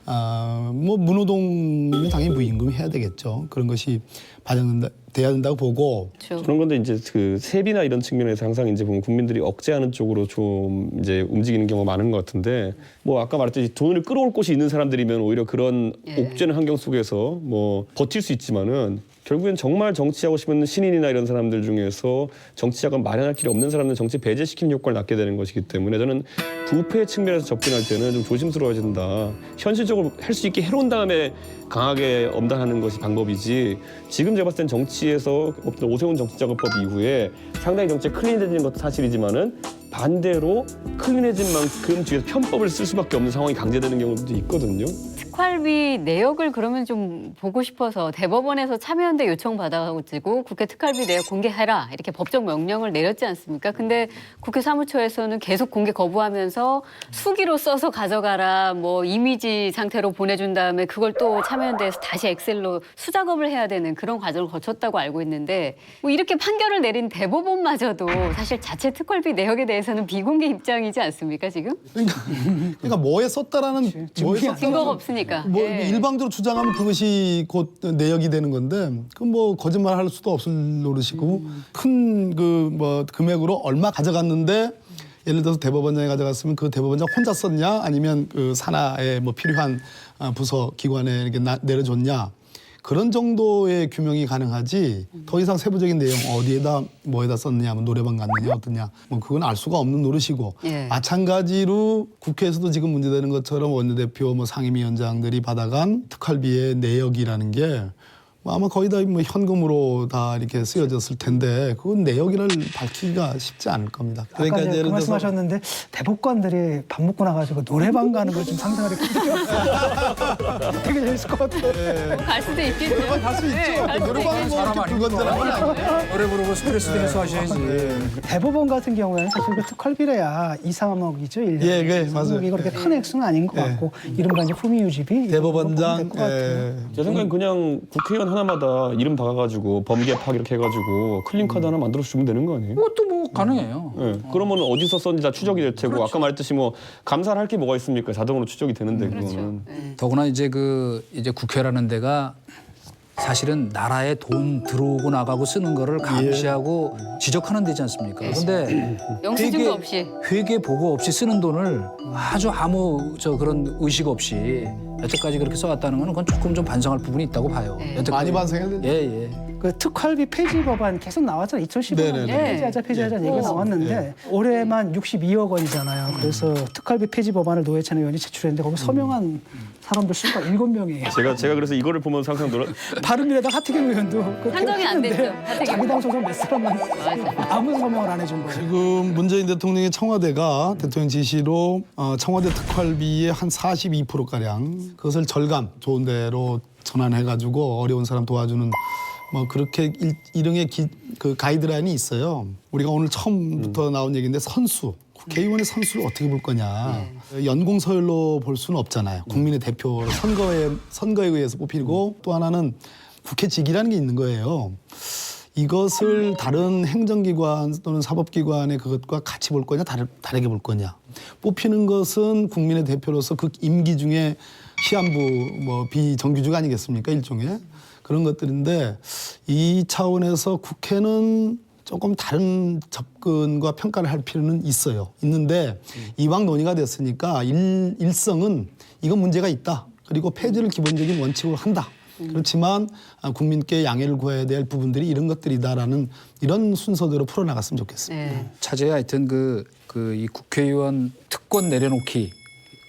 뭐 문호동이면 당연히 무임금 해야 되겠죠. 그런 것이 반영돼야 된다고 보고. 그렇죠. 그런 건데 이제 그 세비나 이런 측면에서 항상 이제 보면 국민들이 억제하는 쪽으로 좀 이제 움직이는 경우가 많은 것 같은데 뭐 아까 말했듯이 돈을 끌어올 곳이 있는 사람들이면 오히려 그런 옥죄는 환경 속에서 뭐 버틸 수 있지만은 결국엔 정말 정치하고 싶은 신인이나 이런 사람들 중에서 정치자금 마련할 길이 없는 사람들 정치 배제시키는 효과를 낳게 되는 것이기 때문에 저는 부패 측면에서 접근할 때는 좀 조심스러워야 된다. 현실적으로 할 수 있게 해놓은 다음에 강하게 엄단하는 것이 방법이지 지금 제가 봤을 땐 정치에서 어떤 오세훈 정치자금법 이후에 상당히 정치가 클린해지는 것도 사실이지만은 반대로 클린해진 만큼 뒤에서 편법을 쓸 수밖에 없는 상황이 강제되는 경우도 있거든요. 특활비 내역을 그러면 좀 보고 싶어서 대법원에서 참여연대 요청 받아가지고 국회 특활비 내역 공개해라 이렇게 법적 명령을 내렸지 않습니까? 근데 국회 사무처에서는 계속 공개 거부하면서 수기로 써서 가져가라 뭐 이미지 상태로 보내준 다음에 그걸 또 참여연대에서 다시 엑셀로 수작업을 해야 되는 그런 과정을 거쳤다고 알고 있는데 뭐 이렇게 판결을 내린 대법원마저도 사실 자체 특활비 내역에 대해서는 비공개 입장이지 않습니까 지금? 그러니까 뭐에 썼다라는 뭐에 증거가 없으니까. 뭐 예. 일방적으로 주장하면 그것이 곧 내역이 되는 건데 그 뭐 거짓말 할 수도 없을 노릇이고 큰 그 뭐 금액으로 얼마 가져갔는데 예를 들어서 대법원장이 가져갔으면 그 대법원장 혼자 썼냐 아니면 그 산하에 뭐 필요한 부서 기관에 이렇게 내려줬냐 그런 정도의 규명이 가능하지 더 이상 세부적인 내용 어디에다 뭐에다 썼느냐 뭐 노래방 갔느냐 어떠냐 뭐 그건 알 수가 없는 노릇이고 예. 마찬가지로 국회에서도 지금 문제되는 것처럼 원내대표 뭐 상임위원장들이 받아간 특활비의 내역이라는 게 뭐 아마 거의 다 뭐 현금으로 다 이렇게 쓰여졌을 텐데 그건 내역이라 밝히기가 쉽지 않을 겁니다. 아까 이제 그 말씀하셨는데 대법관들이 밥 먹고 나가지고 노래방 가는 걸 좀 상상을 했거든요. 되게 재밌을 것 같아요. 갈 수도 있겠죠. 갈 수 있죠. 갈 수도 노래방은 뭐 사람 이렇게 아니고 불건전한 건 아니에요. 노래 부르고 스트레스도 해소하셔야지. 대법원 같은 경우에는 사실 그 특활비래야 2, 3억이죠. 1년에. 예, 네, 맞아요. 이거 그렇게 큰 액수는 아닌 것 같고 이른바 이제 후미유지비 대법원장 될것 같아요. 제 생각엔 그냥 국회의원 하나마다 이름 박아가지고 범죄 파악 이렇게 해가지고 클린카드 하나 만들어서 주면 되는 거 아니에요? 그것도 뭐 가능해요. 예. 그러면 어디서 썼는지 다 추적이 될 테고 아까 말했듯이 뭐 감사를 할 게 뭐가 있습니까? 자동으로 추적이 되는데 그거는. 더구나 이제 이제 국회라는 데가 사실은 나라에 돈 들어오고 나가고 쓰는 거를 감시하고 지적하는 데지 않습니까? 근데 영수증도 없이. 회계 보고 없이 쓰는 돈을 아주 아무 그런 의식 없이 여태까지 그렇게 써왔다는 거는 그건 조금 좀 반성할 부분이 있다고 봐요. 여태까지. 많이 반성해야 되죠. 예. 그 특활비 폐지 법안 계속 나왔잖아요. 2015년에 네네네. 폐지하자는 얘기가 나왔는데 올해만 62억 원이잖아요. 그래서 특활비 폐지 법안을 노회찬 의원이 제출했는데 거기 서명한 사람들 수가 7명이에요. 제가 그래서 이거를 보면서 항상 바른미래당 하태경 의원도 그 한정이 안 됐죠. 했는데 하태경. 자기 당 소속 몇 사람만 아무 서명을 안 해준 거예요. 지금 문재인 대통령의 청와대가 대통령 지시로 청와대 특활비의 한 42%가량 그것을 절감 좋은 데로 전환해가지고 어려운 사람 도와주는 뭐 그렇게 일종의 그 가이드라인이 있어요. 우리가 오늘 처음부터 나온 얘기인데 선수. 국회의원의 선수를 어떻게 볼 거냐. 연공 서열로 볼 수는 없잖아요. 국민의 대표로 선거에 의해서 뽑히고 또 하나는 국회직이라는 게 있는 거예요. 이것을 다른 행정기관 또는 사법기관의 그것과 같이 볼 거냐 다르게 볼 거냐. 뽑히는 것은 국민의 대표로서 그 임기 중에 시한부 뭐 비정규직 아니겠습니까 일종의. 그런 것들인데 이 차원에서 국회는 조금 다른 접근과 평가를 할 필요는 있는데 이왕 논의가 됐으니까 일성은 이건 문제가 있다. 그리고 폐지를 기본적인 원칙으로 한다. 그렇지만 국민께 양해를 구해야 될 부분들이 이런 것들이다라는 이런 순서대로 풀어나갔으면 좋겠습니다. 네. 차제에 하여튼 이 국회의원 특권 내려놓기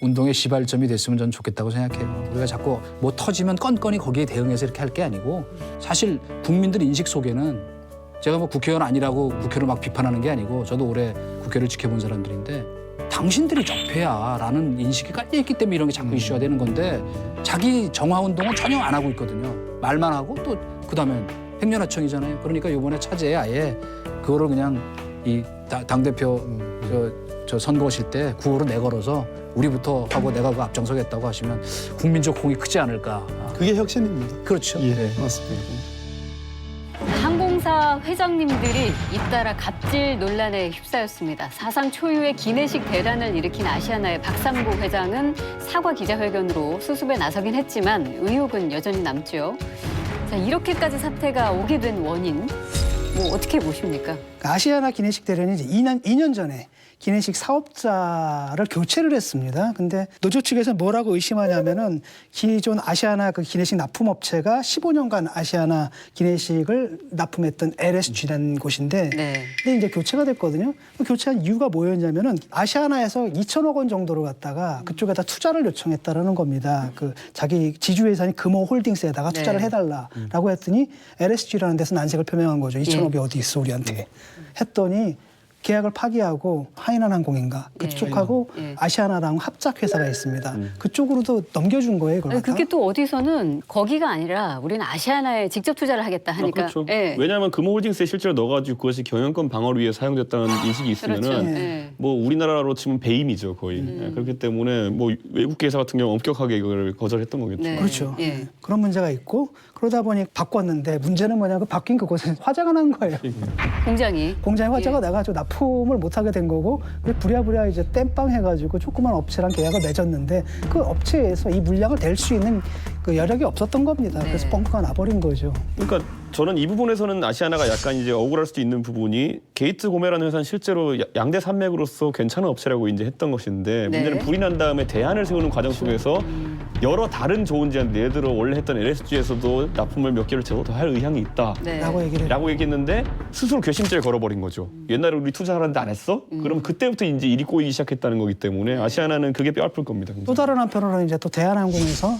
운동의 시발점이 됐으면 저는 좋겠다고 생각해요. 우리가 자꾸 뭐 터지면 건건이 거기에 대응해서 이렇게 할 게 아니고 사실 국민들 인식 속에는 제가 뭐 국회의원 아니라고 국회를 막 비판하는 게 아니고 저도 오래 국회를 지켜본 사람들인데 당신들이 적폐야라는 인식이 깔려있기 때문에 이런 게 자꾸 이슈가 되는 건데 자기 정화운동은 전혀 안 하고 있거든요. 말만 하고 또 그다음엔 행렬하청이잖아요. 그러니까 이번에 차제에 아예 그거를 그냥 이 당대표 저 선거 오실 때 구호로 내걸어서 우리부터 하고 내가 그 앞장서겠다고 하시면 국민적 공이 크지 않을까. 그게 혁신입니다. 그렇죠. 예, 네. 맞습니다. 항공사 회장님들이 잇따라 갑질 논란에 휩싸였습니다. 사상 초유의 기내식 대란을 일으킨 아시아나의 박삼구 회장은 사과 기자회견으로 수습에 나서긴 했지만 의혹은 여전히 남죠. 자, 이렇게까지 사태가 오게 된 원인 뭐 어떻게 보십니까? 아시아나 기내식 대련이 이제 2년 전에 기내식 사업자를 교체를 했습니다. 근데 노조 측에서 뭐라고 의심하냐면은 기존 아시아나 그 기내식 납품업체가 15년간 아시아나 기내식을 납품했던 LSG라는 곳인데 네. 근데 이제 교체가 됐거든요. 그 교체한 이유가 뭐였냐면은 아시아나에서 2천억 원 정도를 갖다가 그쪽에다 투자를 요청했다라는 겁니다. 그 자기 지주회사인 금호홀딩스에다가 투자를 네. 해달라라고 했더니 LSG라는 데서 난색을 표명한 거죠. 2천억이 어디 있어 우리한테. 했더니 계약을 파기하고 하이난항공인가 그쪽하고 예. 아시아나랑 합작 회사가 있습니다. 그쪽으로도 넘겨준 거예요. 그걸 아니, 갖다가. 그게 또 어디서는 거기가 아니라 우리는 아시아나에 직접 투자를 하겠다 하니까. 그렇죠. 예. 왜냐하면 금호홀딩스에 실제로 넣어가지고 그것이 경영권 방어를 위해 사용됐다는 인식이 있으면은 그렇죠. 예. 예. 뭐 우리나라로 치면 배임이죠 거의. 예, 그렇기 때문에 뭐 외국 회사 같은 경우 엄격하게 이걸 거절했던 거겠죠. 네. 그렇죠. 예. 그런 문제가 있고 그러다 보니 바꿨는데 문제는 뭐냐면 바뀐 그곳에 화재가 난 거예요. 공장이. 공장에 화재가 예. 나가지고 납품을 못하게 된 거고 부랴부랴 이제 땜빵 해가지고 조그만 업체랑 계약을 맺었는데 그 업체에서 이 물량을 댈 수 있는 그 여력이 없었던 겁니다. 그래서 네. 뻥크가 나버린 거죠. 그러니까 저는 이 부분에서는 아시아나가 약간 이제 억울할 수도 있는 부분이 게이트 고메라는 회사는 실제로 양대 산맥으로서 괜찮은 업체라고 이제 했던 것인데 네. 문제는 불이 난 다음에 대안을 세우는 과정 속에서 여러 다른 좋은 제안, 예를 들어 원래 했던 LSG에서도 납품을 몇 개를 더 할 의향이 있다. 네. 라고 얘기를 라고 얘기했는데 스스로 괘씸죄를 걸어버린 거죠. 옛날에 우리 투자하는데 안 했어? 그럼 그때부터 이제 일이 꼬이기 시작했다는 거기 때문에 아시아나는 그게 뼈아플 겁니다. 또 다른 한편으로는 이제 또 대한항공에서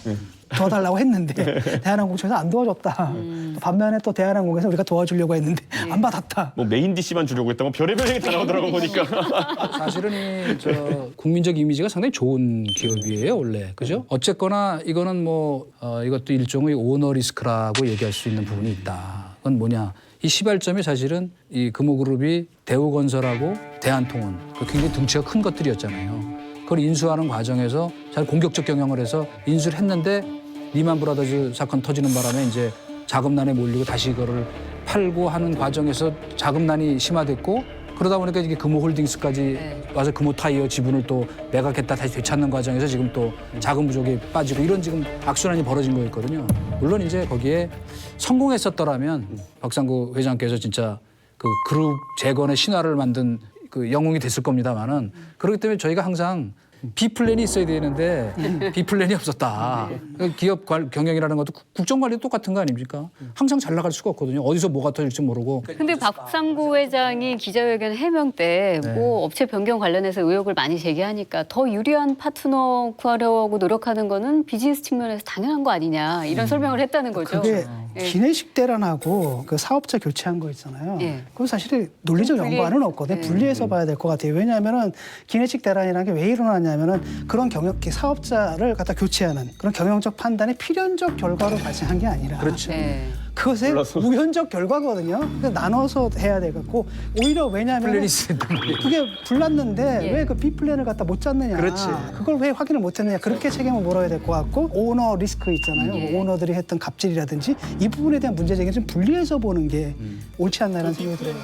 도와달라고 했는데 대한항공 측에서 안 도와줬다. 반면에 또 대한항공에서 우리가 도와주려고 했는데 안 받았다. 뭐 메인 DC만 주려고 했다면 별의별 얘기 다 나오더라고 보니까. 사실은 저 국민적 이미지가 상당히 좋은 기업이에요 원래 그죠? 어쨌거나 이거는 뭐 이것도 일종의 오너 리스크라고 얘기할 수 있는 부분이 있다. 그건 뭐냐? 이 시발점이 사실은 이 금호그룹이 대우건설하고 대한통운 그 굉장히 등치가 큰 것들이었잖아요. 그걸 인수하는 과정에서 잘 공격적 경영을 해서 인수를 했는데 리만 브라더즈 사건 터지는 바람에 이제 자금난에 몰리고 다시 이거를 팔고 하는 과정에서 자금난이 심화됐고 그러다 보니까 이게 금호홀딩스까지 네. 와서 금호타이어 지분을 또 매각했다 다시 되찾는 과정에서 지금 또 자금 부족에 빠지고 이런 지금 악순환이 벌어진 거였거든요. 물론 이제 거기에 성공했었더라면 박상구 회장께서 진짜 그 그룹 재건의 신화를 만든 그 영웅이 됐을 겁니다만은 그렇기 때문에 저희가 항상 B플랜이 있어야 되는데 B플랜이 없었다. 기업 경영이라는 것도 국정관리도 똑같은 거 아닙니까? 항상 잘 나갈 수가 없거든요. 어디서 뭐가 터질지 모르고. 근데 박상구 회장이 기자회견 해명 때 뭐 업체 변경 관련해서 의혹을 많이 제기하니까 더 유리한 파트너 구하려고 노력하는 거는 비즈니스 측면에서 당연한 거 아니냐 이런 설명을 했다는 거죠. 그게 예. 기내식 대란하고 그 사업자 교체한 거 있잖아요. 예. 그건 사실 논리적 분리- 연관은 없거든요. 분리해서 봐야 될 것 같아요. 왜냐하면은 기내식 대란이라는 게 왜 일어나냐면은 그런 사업자를 갖다 교체하는 그런 경영적 판단이 필연적 결과로 발생한 게 아니라 그렇죠. 네. 그것의 몰랐어. 우연적 결과거든요. 그래서 나눠서 해야 되겠고 오히려 왜냐하면 플랜이 있어야 된단 말이에요. 그게 불났는데 예. 왜 그 B 플랜을 갖다 못 짰느냐. 그렇지. 그걸 왜 확인을 못 했느냐. 그렇게 책임을 물어야 될 것 같고 오너 리스크 있잖아요. 예. 뭐 오너들이 했던 갑질이라든지 이 부분에 대한 문제 제기는 좀 분리해서 보는 게 옳지 않나라는 생각이 들어요.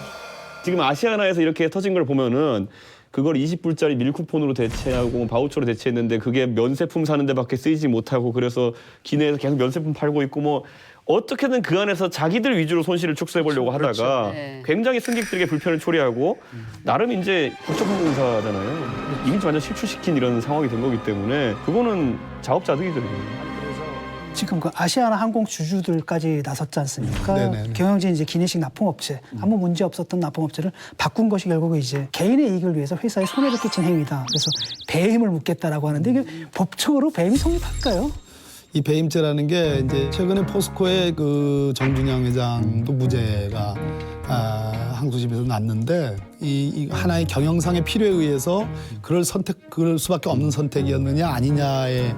지금 아시아나에서 이렇게 터진 걸 보면은 그걸 20불짜리 밀쿠폰으로 대체하고 바우처로 대체했는데 그게 면세품 사는 데밖에 쓰이지 못하고 그래서 기내에서 계속 면세품 팔고 있고 뭐 어떻게든 그 안에서 자기들 위주로 손실을 축소해 보려고 하다가 네. 굉장히 승객들에게 불편을 초래하고 나름 이제 국적항공사잖아요. 이미지 완전 실추시킨 이런 상황이 된 거기 때문에 그거는 자업자득이거든요. 지금 그 아시아나 항공 주주들까지 나섰지 않습니까? 네네. 경영진 이제 기내식 납품업체 아무 문제 없었던 납품업체를 바꾼 것이 결국 이제 개인의 이익을 위해서 회사에 손해를 끼친 행위다. 그래서 배임을 묻겠다라고 하는데 이게 법적으로 배임이 성립할까요? 이 배임죄라는 게 이제 최근에 포스코의 그 정준영 회장도 무죄가 항소심에서 났는데 이 하나의 경영상의 필요에 의해서 그럴 수밖에 없는 선택이었느냐 아니냐의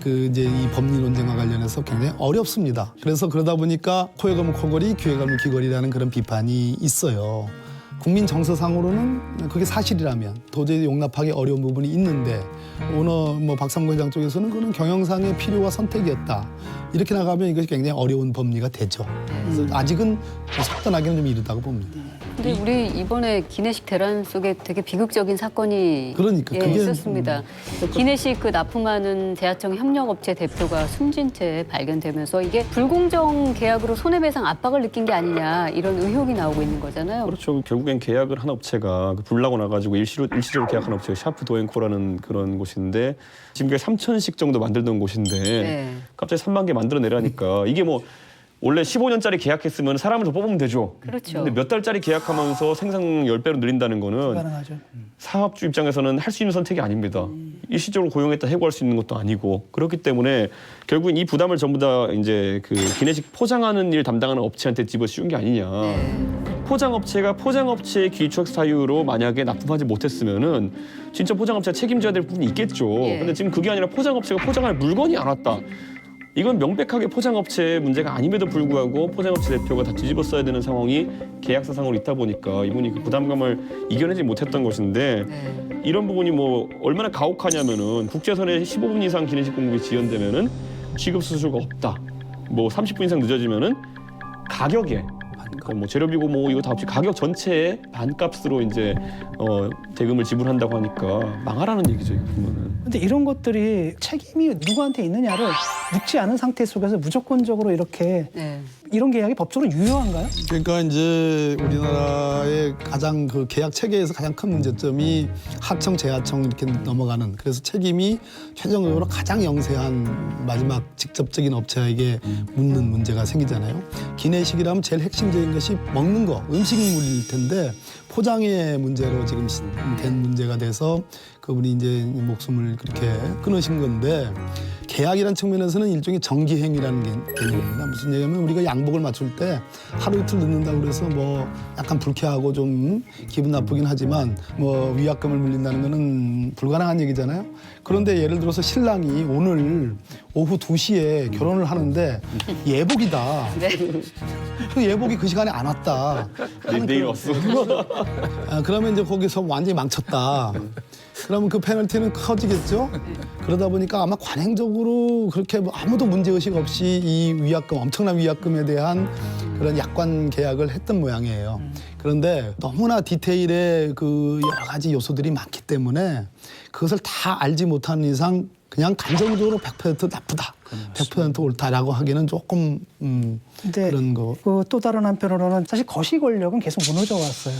그 이제 이 법리 논쟁과 관련해서 굉장히 어렵습니다. 그래서 그러다 보니까 코에 걸면 코걸이, 귀에 걸면 귀걸이라는 그런 비판이 있어요. 국민 정서상으로는 그게 사실이라면 도저히 용납하기 어려운 부분이 있는데 오너 뭐 박상구 회장 쪽에서는 그는 경영상의 필요와 선택이었다. 이렇게 나가면 이것이 굉장히 어려운 법리가 되죠. 그래서 아직은 속단하기는 좀 이르다고 봅니다. 근데 우리 이번에 기내식 대란 속에 되게 비극적인 사건이 그러니까 예, 그게 있었습니다. 기내식 그 납품하는 제하청 협력업체 대표가 숨진 채 발견되면서 이게 불공정 계약으로 손해배상 압박을 느낀 게 아니냐 이런 의혹이 나오고 있는 거잖아요. 그렇죠. 결국엔 계약을 한 업체가 불 나고 나가지고 일시적으로 계약한 업체가 샤프 도앤코라는 그런 곳인데 지금 그게 3,000씩 정도 만들던 곳인데 네. 갑자기 3만 개 만들어내라니까 이게 뭐 원래 15년짜리 계약했으면 사람을 더 뽑으면 되죠. 그렇죠. 근데 몇 달짜리 계약하면서 생산 10배로 늘린다는 거는 가능하죠. 사업주 입장에서는 할 수 있는 선택이 아닙니다. 일시적으로 고용했다 해고할 수 있는 것도 아니고 그렇기 때문에 결국엔 이 부담을 전부 다 이제 그 기내식 포장하는 일 담당하는 업체한테 집어 씌운 게 아니냐. 네. 포장업체가 포장업체의 기축 사유로 만약에 납품하지 못했으면은 진짜 포장업체가 책임져야 될 부분이 있겠죠. 예. 근데 지금 그게 아니라 포장업체가 포장할 물건이 안 왔다. 이건 명백하게 포장업체의 문제가 아님에도 불구하고 포장업체 대표가 다 뒤집어 써야 되는 상황이 계약사상으로 있다 보니까 이분이 그 부담감을 이겨내지 못했던 것인데 네. 이런 부분이 뭐 얼마나 가혹하냐면은 국제선에 15분 이상 기내식 공급이 지연되면은 취급 수수료가 없다. 뭐 30분 이상 늦어지면은 가격에 그러니까 뭐 재료비고 뭐 이거 다 합치 가격 전체의 반값으로 이제 대금을 지불한다고 하니까 망하라는 얘기죠. 이거 보면은. 근데 이런 것들이 책임이 누구한테 있느냐를 묻지 않은 상태 속에서 무조건적으로 이렇게 네. 이런 계약이 법적으로 유효한가요? 그러니까 이제 우리나라의 가장 그 계약 체계에서 가장 큰 문제점이 하청, 재하청 이렇게 넘어가는 그래서 책임이 최종적으로 가장 영세한 마지막 직접적인 업체에게 묻는 문제가 생기잖아요. 기내식이라면 제일 핵심적인 것이 먹는 거, 음식물일 텐데 포장의 문제로 지금 된 문제가 돼서 그분이 이제 목숨을 그렇게 끊으신 건데 계약이라는 측면에서는 일종의 정기행위라는 개념입니다. 무슨 얘기냐면 우리가 양복을 맞출 때 하루 이틀 늦는다고 그래서 뭐 약간 불쾌하고 좀 기분 나쁘긴 하지만 뭐 위약금을 물린다는 거는 불가능한 얘기잖아요. 그런데 예를 들어서 신랑이 오늘 오후 2시에 결혼을 하는데 예복이다. 그 예복이 그 시간에 안 왔다. 내일 왔어. 그러면 이제 거기서 완전히 망쳤다. 그러면 그 페널티는 커지겠죠? 그러다 보니까 아마 관행적으로 그렇게 뭐 아무도 문제의식 없이 이 위약금, 엄청난 위약금에 대한 그런 약관 계약을 했던 모양이에요. 그런데 너무나 디테일에 그 여러 가지 요소들이 많기 때문에 그것을 다 알지 못하는 이상 그냥 감정적으로 100% 나쁘다, 100% 옳다라고 하기는 조금 근데 그런 거. 그 또 다른 한편으로는 사실 거시 권력은 계속 무너져 왔어요.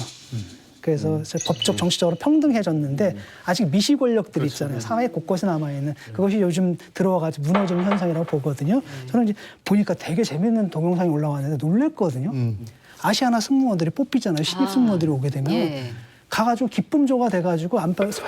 그래서 법적 정치적으로 평등해졌는데 아직 미시 권력들이 있잖아요. 사회 곳곳에 남아있는 그것이 요즘 들어와가지고 무너지는 현상이라고 보거든요. 저는 이제 보니까 되게 재밌는 동영상이 올라왔는데 놀랬거든요. 아시아나 승무원들이 뽑히잖아요. 신입 승무원들이 오게 되면. 예. 가가지고 기쁨조가 돼가지고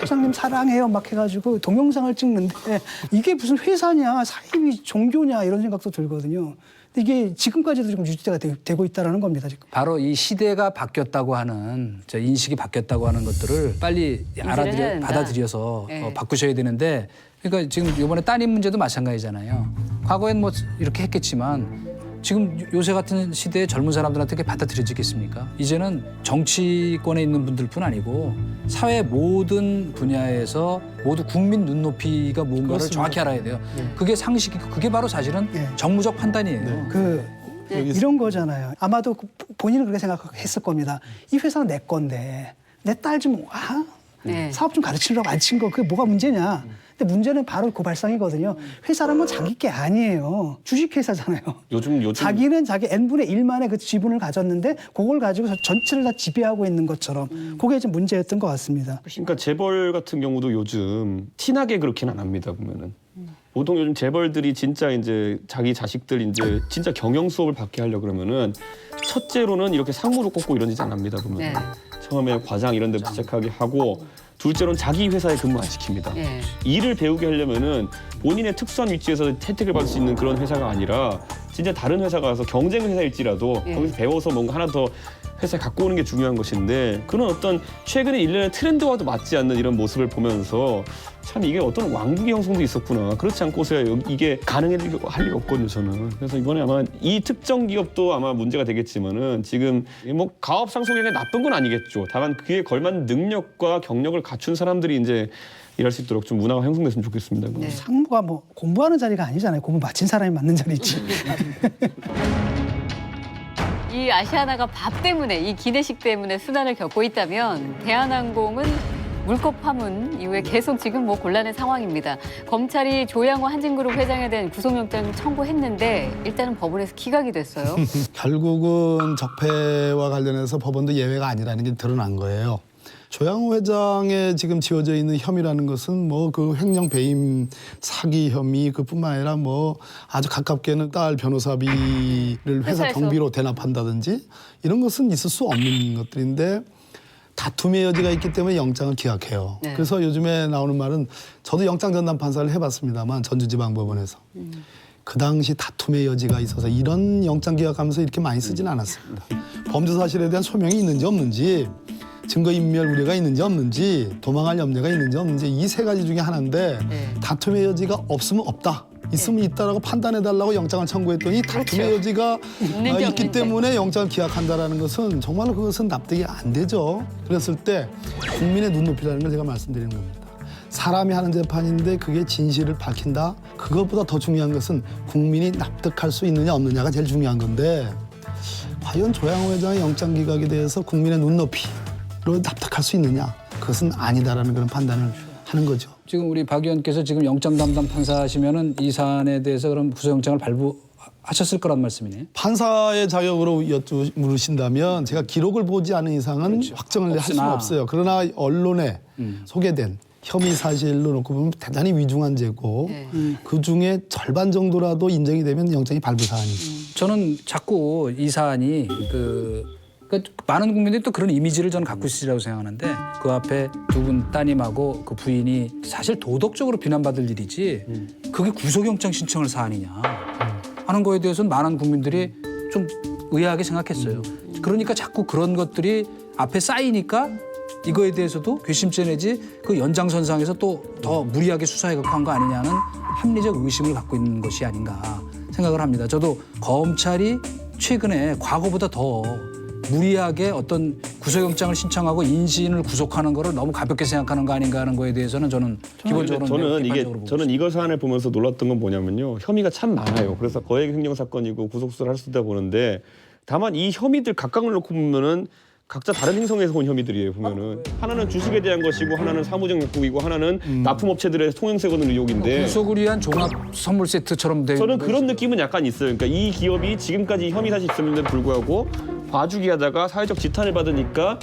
회장님 사랑해요 막 해가지고 동영상을 찍는데 이게 무슨 회사냐 사입이 종교냐 이런 생각도 들거든요. 근데 이게 지금까지도 지금 유지가 되고 있다는 겁니다. 지금. 바로 이 시대가 바뀌었다고 하는 저 인식이 바뀌었다고 하는 것들을 빨리 받아들여서 네. 바꾸셔야 되는데 그러니까 지금 이번에 따님 문제도 마찬가지잖아요. 과거엔 뭐 이렇게 했겠지만 지금 요새 같은 시대에 젊은 사람들한테 그게 받아들여지겠습니까? 이제는 정치권에 있는 분들뿐 아니고 사회 모든 분야에서 모두 국민 눈높이가 뭔가를 그렇습니다. 정확히 알아야 돼요. 그게 상식이고 그게 바로 사실은 네. 정무적 판단이에요. 이런 거잖아요. 아마도 본인은 그렇게 생각했을 겁니다. 이 회사는 내 건데 내 딸 좀 네. 사업 좀 가르치려고 안 친 거 그게 뭐가 문제냐. 근데 문제는 바로 그 발상이거든요. 회사라면 자기 게 아니에요. 주식회사잖아요. 요즘 자기는 자기 n분의 1만의 그 지분을 가졌는데 그걸 가지고 전체를 다 지배하고 있는 것처럼 그게 좀 문제였던 것 같습니다. 그러니까 재벌 같은 경우도 요즘 티나게 그렇게는 안 합니다 보면은. 보통 요즘 재벌들이 진짜 이제 자기 자식들 이제 진짜 경영 수업을 받게 하려 그러면은 첫째로는 이렇게 상무로 꼽고 이런 짓 안 합니다 보면. 네. 처음에 과장 이런 데부터 시작하게 하고 둘째로는 자기 회사에 근무 안 시킵니다. 예. 일을 배우게 하려면은 본인의 특수한 위치에서 혜택을 받을 수 있는 그런 회사가 아니라 진짜 다른 회사 가서 경쟁 회사일지라도 예. 거기서 배워서 뭔가 하나 더 회사에 갖고 오는 게 중요한 것인데 그런 어떤 최근에 일련의 트렌드와도 맞지 않는 이런 모습을 보면서 참 이게 어떤 왕국의 형성도 있었구나. 그렇지 않고서야 이게 가능할 리가 없거든요, 저는. 그래서 이번에 아마 이 특정 기업도 아마 문제가 되겠지만은 지금 뭐 가업 상속액이 나쁜 건 아니겠죠. 다만 그에 걸맞는 능력과 경력을 갖춘 사람들이 이제 일할 수 있도록 좀 문화가 형성됐으면 좋겠습니다. 네. 상무가 뭐 공부하는 자리가 아니잖아요. 공부 마친 사람이 맞는 자리지. 이 아시아나가 밥 때문에 이 기내식 때문에 순환을 겪고 있다면 대한항공은 물컵 파문 이후에 계속 지금 뭐 곤란한 상황입니다. 검찰이 조양호 한진그룹 회장에 대한 구속영장 청구했는데 일단은 법원에서 기각이 됐어요. 결국은 적폐와 관련해서 법원도 예외가 아니라는 게 드러난 거예요. 조양호 회장에 지금 지어져 있는 혐의라는 것은 뭐 그 횡령 배임 사기 혐의 그뿐만 아니라 뭐 아주 가깝게는 딸 변호사비를 회사 회사에서. 경비로 대납한다든지 이런 것은 있을 수 없는 것들인데 다툼의 여지가 있기 때문에 영장을 기각해요. 네. 그래서 요즘에 나오는 말은 저도 영장 전담 판사를 해봤습니다만 전주지방법원에서 그 당시 다툼의 여지가 있어서 이런 영장 기각하면서 이렇게 많이 쓰진 않았습니다. 범죄 사실에 대한 소명이 있는지 없는지, 증거인멸 우려가 있는지 없는지, 도망할 염려가 있는지 없는지 이 세 가지 중에 하나인데 다툼의 여지가 없으면 없다. 있으면 있다라고 판단해달라고 영장을 청구했더니 다툼의 여지가 있는지 있기 없는지. 때문에 영장을 기각한다라는 것은 정말로 그것은 납득이 안 되죠. 그랬을 때 국민의 눈높이라는 걸 제가 말씀드리는 겁니다. 사람이 하는 재판인데 그게 진실을 밝힌다? 그것보다 더 중요한 것은 국민이 납득할 수 있느냐 없느냐가 제일 중요한 건데 과연 조양호 회장의 영장 기각에 대해서 국민의 눈높이로 납득할 수 있느냐? 그것은 아니다라는 그런 판단을 하는 거죠. 지금 우리 박 의원께서 지금 영장 담당 판사하시면은 이 사안에 대해서 그럼 구속영장을 발부하셨을 거란 말씀이네요. 판사의 자격으로 물으신다면 제가 기록을 보지 않은 이상은 확정을 할 수는 없으나. 없어요. 그러나 언론에 소개된 혐의 사실로 놓고 보면 대단히 위중한 죄고 그중에 절반 정도라도 인정이 되면 영장이 발부 사안이죠. 저는 자꾸 이 사안이 그러니까 많은 국민들이 또 그런 이미지를 저는 갖고 있으리라고 생각하는데 그 앞에 두 분 따님하고 그 부인이 사실 도덕적으로 비난받을 일이지 그게 구속영장 신청을 사안이냐 하는 거에 대해서는 많은 국민들이 좀 의아하게 생각했어요. 그러니까 자꾸 그런 것들이 앞에 쌓이니까 이거에 대해서도 괘씸죄 내지 그 연장선상에서 또 더 무리하게 수사해갖고 한 거 아니냐는 합리적 의심을 갖고 있는 것이 아닌가 생각을 합니다. 저도 검찰이 최근에 과거보다 더 무리하게 어떤 구속영장을 신청하고 인신을 구속하는 거를 너무 가볍게 생각하는 거 아닌가 하는 거에 대해서는 저는 기본적으로 저는 이거 사안을 보면서 놀랐던 건 뭐냐면요. 혐의가 참 많아요. 그래서 거액 횡령 사건이고 구속수사를 할 수 있다 보는데 다만 이 혐의들 각각을 놓고 보면은 각자 다른 행성에서 온 혐의들이에요. 보면은 하나는 주식에 대한 것이고 하나는 사무적 약국이고 하나는 납품업체들의 통행세 거는 의혹인데 구속을 위한 종합 선물 세트처럼 된 저는 그런 느낌은 약간 있어요. 그러니까 이 기업이 지금까지 혐의 사실이 있었는데도 불구하고 봐주기 하다가 사회적 지탄을 받으니까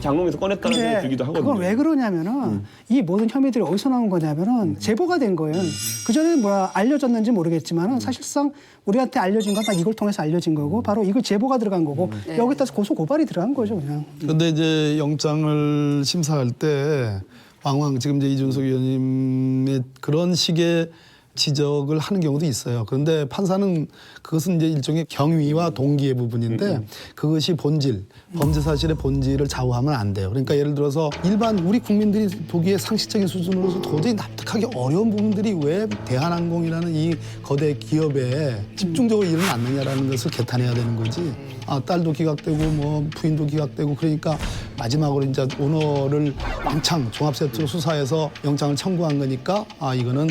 장롱에서 꺼냈다는 생각이 들기도 하거든요. 그건 왜 그러냐면은 이 모든 혐의들이 어디서 나온 거냐면은 제보가 된 거예요. 그 전에 알려졌는지 모르겠지만은 사실상 우리한테 알려진 건 다 이걸 통해서 알려진 거고 바로 이거 제보가 들어간 거고 여기 따라서 고소 고발이 들어간 거죠 그냥. 그런데 이제 영장을 심사할 때 왕왕 지금 이제 이준석 의원님의 그런 식의 지적을 하는 경우도 있어요. 그런데 판사는 그것은 이제 일종의 경위와 동기의 부분인데 그것이 본질, 범죄 사실의 본질을 좌우하면 안 돼요. 그러니까 예를 들어서 일반 우리 국민들이 보기에 상식적인 수준으로서 도저히 납득하기 어려운 부분들이 왜 대한항공이라는 이 거대 기업에 집중적으로 일어났느냐라는 것을 개탄해야 되는 거지. 아, 딸도 기각되고 뭐 부인도 기각되고 그러니까 마지막으로 이제 오너를 왕창 종합세트로 수사해서 영장을 청구한 거니까 아 이거는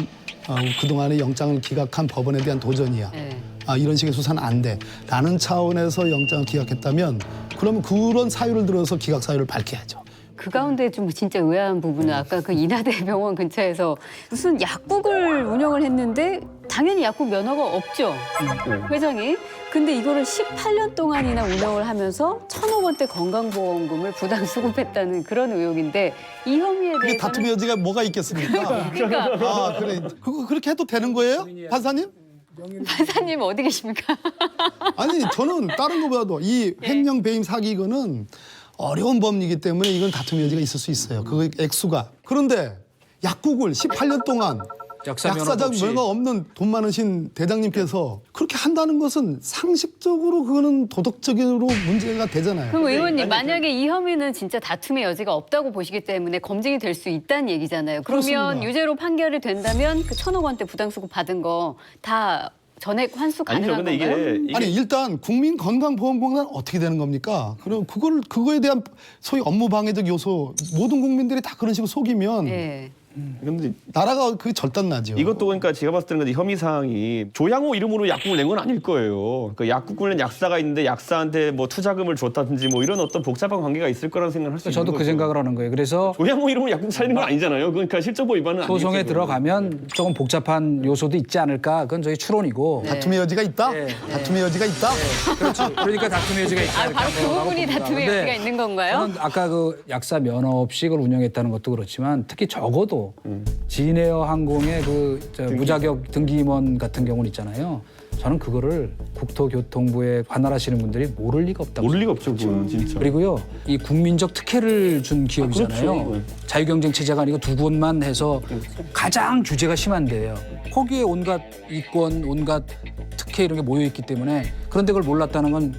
그동안의 영장을 기각한 법원에 대한 도전이야. 이런 식의 수사는 안 돼. 라는 차원에서 영장을 기각했다면 그러면 그런 사유를 들어서 기각 사유를 밝혀야죠. 그 가운데 좀 진짜 의아한 부분은 아까 그 인하대 병원 근처에서 무슨 약국을 운영을 했는데 당연히 약국 면허가 없죠. 회장이. 근데 이거를 18년 동안이나 운영을 하면서 1,000억 원대 건강보험금을 부당 수급했다는 그런 의혹인데 이 혐의에 그게 대해서는 다툼의 여지가 뭐가 있겠습니까? 그러니까 아, 그래. 그렇게 해도 되는 거예요? 판사님? 판사님 어디 계십니까? 아니, 저는 다른 것보다도 이 횡령 배임 사기 이거는 어려운 법리이기 때문에 이건 다툼의 여지가 있을 수 있어요. 그 액수가. 그런데 약국을 18년 동안 약사장 면허 없는 돈 많으신 대장님께서 그렇게 한다는 것은 상식적으로 그거는 도덕적으로 문제가 되잖아요. 그럼 의원님 만약에 이 혐의는 진짜 다툼의 여지가 없다고 보시기 때문에 검증이 될 수 있다는 얘기잖아요. 그러면 그렇습니다. 유죄로 판결이 된다면 그 1,000억 원대 부당수급 받은 거 다 전액 환수 가능한 아니죠. 근데 건가요? 이게 아니 일단 국민건강보험공단 어떻게 되는 겁니까? 그럼 그거에 대한 소위 업무 방해적 요소 모든 국민들이 다 그런 식으로 속이면 예. 근데 나라가 그 절단나죠. 이것도 그러니까 제가 봤을 때는 혐의 사항이 조양호 이름으로 약국을 낸 건 아닐 거예요. 그 약국을 낸 약사가 있는데 약사한테 뭐 투자금을 줬다든지 뭐 이런 어떤 복잡한 관계가 있을 거라는 생각을 할 수 있는 저도 거죠. 그 생각을 하는 거예요. 그래서 조양호 이름으로 약국 차리는 건 아니잖아요. 그러니까 실적법 위반은 아니죠. 소송에 들어가면 조금 복잡한 요소도 있지 않을까. 그건 저희 추론이고. 다툼의 여지가 있다? 다툼의 여지가 있다? 그렇죠. 그러니까 다툼의 여지가 있지 아, 않을까. 바로 그 부분이 다툼의 근데 여지가 있는 건가요? 저는 아까 그 약사 면허 없이 그걸 운영했다는 것도 그렇지만 특히 적어도 진에어 항공의 무자격 등기임원 같은 경우는 있잖아요. 저는 그거를 국토교통부에 관할하시는 분들이 모를 리가 없다고 모를 리가 없죠. 그건 진짜. 그리고요, 이 국민적 특혜를 준 기업이잖아요. 그렇죠. 자유경쟁 체제가 아니고 두 곳만 해서 가장 규제가 심한데요. 거기에 온갖 이권, 온갖 특혜 이런 게 모여 있기 때문에 그런데 그걸 몰랐다는 건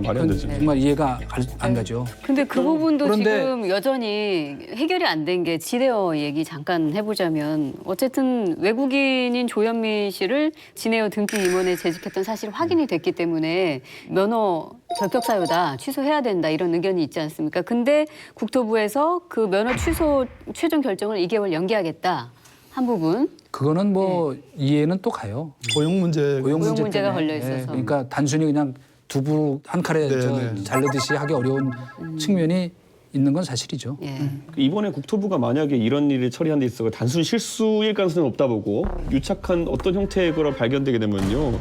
말이 안 되죠. 정말 이해가 안 가죠. 근데 그 부분도 그런데- 지금 여전히 해결이 안 된 게 지대어 얘기 잠깐 해보자면 어쨌든 외국인인 조현민 씨를 진에어 등기 임원에 재직했던 사실이 확인이 됐기 때문에 면허 적격 사유다, 취소해야 된다 이런 의견이 있지 않습니까? 근데 국토부에서 그 면허 취소 최종 결정을 2개월 연기하겠다 한 부분. 그거는 뭐 이해는 또 가요. 고용 문제. 고용 문제 문제가 때문에. 걸려 있어서. 그러니까 단순히 그냥 두부 한 칼에 네, 저 네. 자르듯이 하기 어려운 측면이 있는 건 사실이죠. 예. 이번에 국토부가 만약에 이런 일을 처리한 데 있어 단순 실수일 가능성은 없다 보고 유착한 어떤 형태의 거라 발견되게 되면요.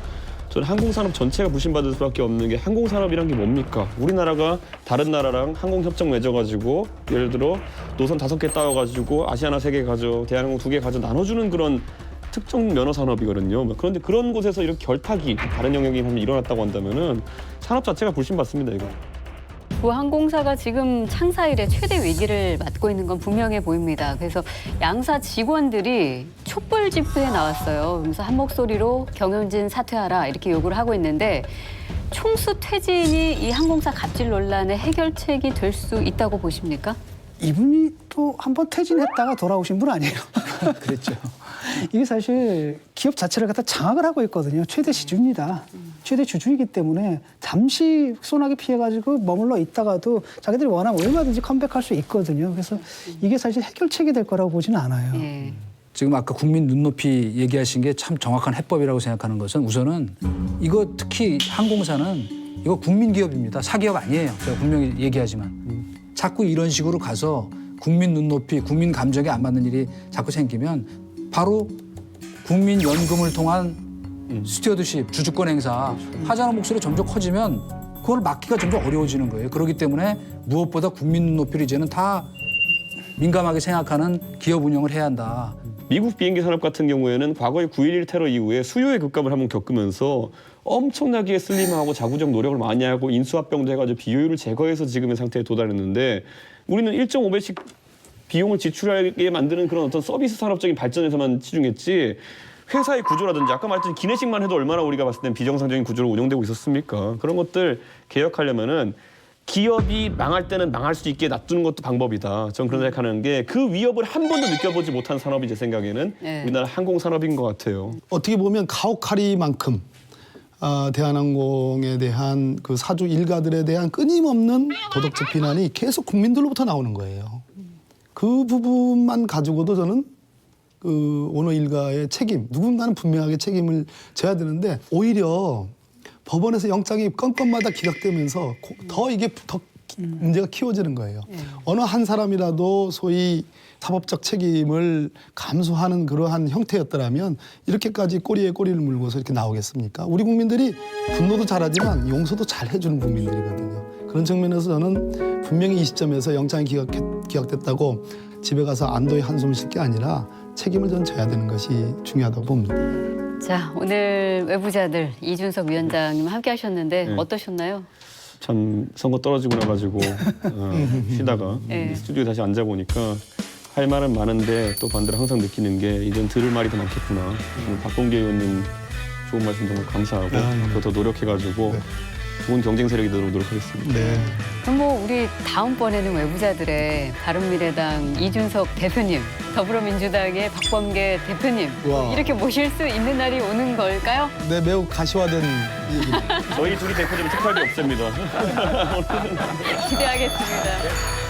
저는 항공산업 전체가 부심받을 수밖에 없는 게 항공산업이란 게 뭡니까? 우리나라가 다른 나라랑 항공협정 맺어가지고 예를 들어 노선 5개 따와가지고 아시아나 3개 가져, 대한항공 2개 가져 나눠주는 그런 특정 면허 산업이거든요. 그런데 그런 곳에서 이렇게 결탁이 다른 영역이 일어났다고 한다면은 산업 자체가 불신받습니다, 이거. 그 항공사가 지금 창사 이래 최대 위기를 맞고 있는 건 분명해 보입니다. 그래서 양사 직원들이 촛불 집회에 나왔어요. 그러면서 한 목소리로 경영진 사퇴하라 이렇게 요구를 하고 있는데 총수 퇴진이 이 항공사 갑질 논란의 해결책이 될 수 있다고 보십니까? 이분이 또 한 번 퇴진했다가 돌아오신 분 아니에요. 그랬죠. 이게 사실 기업 자체를 갖다 장악을 하고 있거든요. 최대 지주입니다. 최대 주주이기 때문에 잠시 소나기 피해가지고 머물러 있다가도 자기들이 원하면 얼마든지 컴백할 수 있거든요. 그래서 이게 사실 해결책이 될 거라고 보지는 않아요. 예. 지금 아까 국민 눈높이 얘기하신 게 참 정확한 해법이라고 생각하는 것은 우선은 이거 특히 항공사는 이거 국민 기업입니다. 사기업 아니에요. 제가 분명히 얘기하지만 자꾸 이런 식으로 가서 국민 눈높이, 국민 감정에 안 맞는 일이 자꾸 생기면 바로 국민 연금을 통한 스튜어드십, 주주권 행사 하자는 목소리가 점점 커지면 그걸 막기가 점점 어려워지는 거예요. 그렇기 때문에 무엇보다 국민 눈높이를 이제는 다 민감하게 생각하는 기업 운영을 해야 한다. 미국 비행기 산업 같은 경우에는 과거의 9.11 테러 이후에 수요의 급감을 한번 겪으면서 엄청나게 슬림하고 자구적 노력을 많이 하고 인수합병도 해가지고 비효율을 제거해서 지금의 상태에 도달했는데 우리는 1.5배씩 비용을 지출하게 만드는 그런 어떤 서비스 산업적인 발전에서만 치중했지 회사의 구조라든지 아까 말했던 기내식만 해도 얼마나 우리가 봤을 땐 비정상적인 구조로 운영되고 있었습니까? 그런 것들 개혁하려면은 기업이 망할 때는 망할 수 있게 놔두는 것도 방법이다. 저는 그런 생각하는 게 그 위협을 한 번도 느껴보지 못한 산업이 제 생각에는 네. 우리나라 항공산업인 것 같아요. 어떻게 보면 가혹하리만큼 대한항공에 대한 그 사주 일가들에 대한 끊임없는 도덕적 비난이 계속 국민들로부터 나오는 거예요. 그 부분만 가지고도 저는 그 오너 일가의 책임, 누군가는 분명하게 책임을 져야 되는데 오히려 법원에서 영장이 건건마다 기각되면서 더 이게 더 문제가 키워지는 거예요. 어느 한 사람이라도 소위 사법적 책임을 감수하는 그러한 형태였더라면 이렇게까지 꼬리에 꼬리를 물고서 이렇게 나오겠습니까? 우리 국민들이 분노도 잘하지만 용서도 잘 해주는 국민들이거든요. 그런 측면에서 저는 분명히 이 시점에서 영장이 기각됐다고 집에 가서 안도의 한숨을 쉴 게 아니라 책임을 전 져야 되는 것이 중요하다고 봅니다. 자, 오늘 외부자들 이준석 위원장님 함께 하셨는데 네. 어떠셨나요? 참 선거 떨어지고 나가지고 쉬다가 네. 스튜디오에 다시 앉아보니까 할 말은 많은데 또 반대로 항상 느끼는 게 이젠 들을 말이 더 많겠구나. 오늘 박범계 의원님 좋은 말씀 정말 감사하고 앞으로 더 노력해가지고 좋은 경쟁 세력이 되도록 노력하겠습니다. 네. 그럼 뭐 우리 다음번에는 외부자들의 바른미래당 이준석 대표님, 더불어민주당의 박범계 대표님 와. 이렇게 모실 수 있는 날이 오는 걸까요? 네, 매우 가시화된 얘기입니다. 저희 둘이 대표되면 특활비 없앱니다. 기대하겠습니다.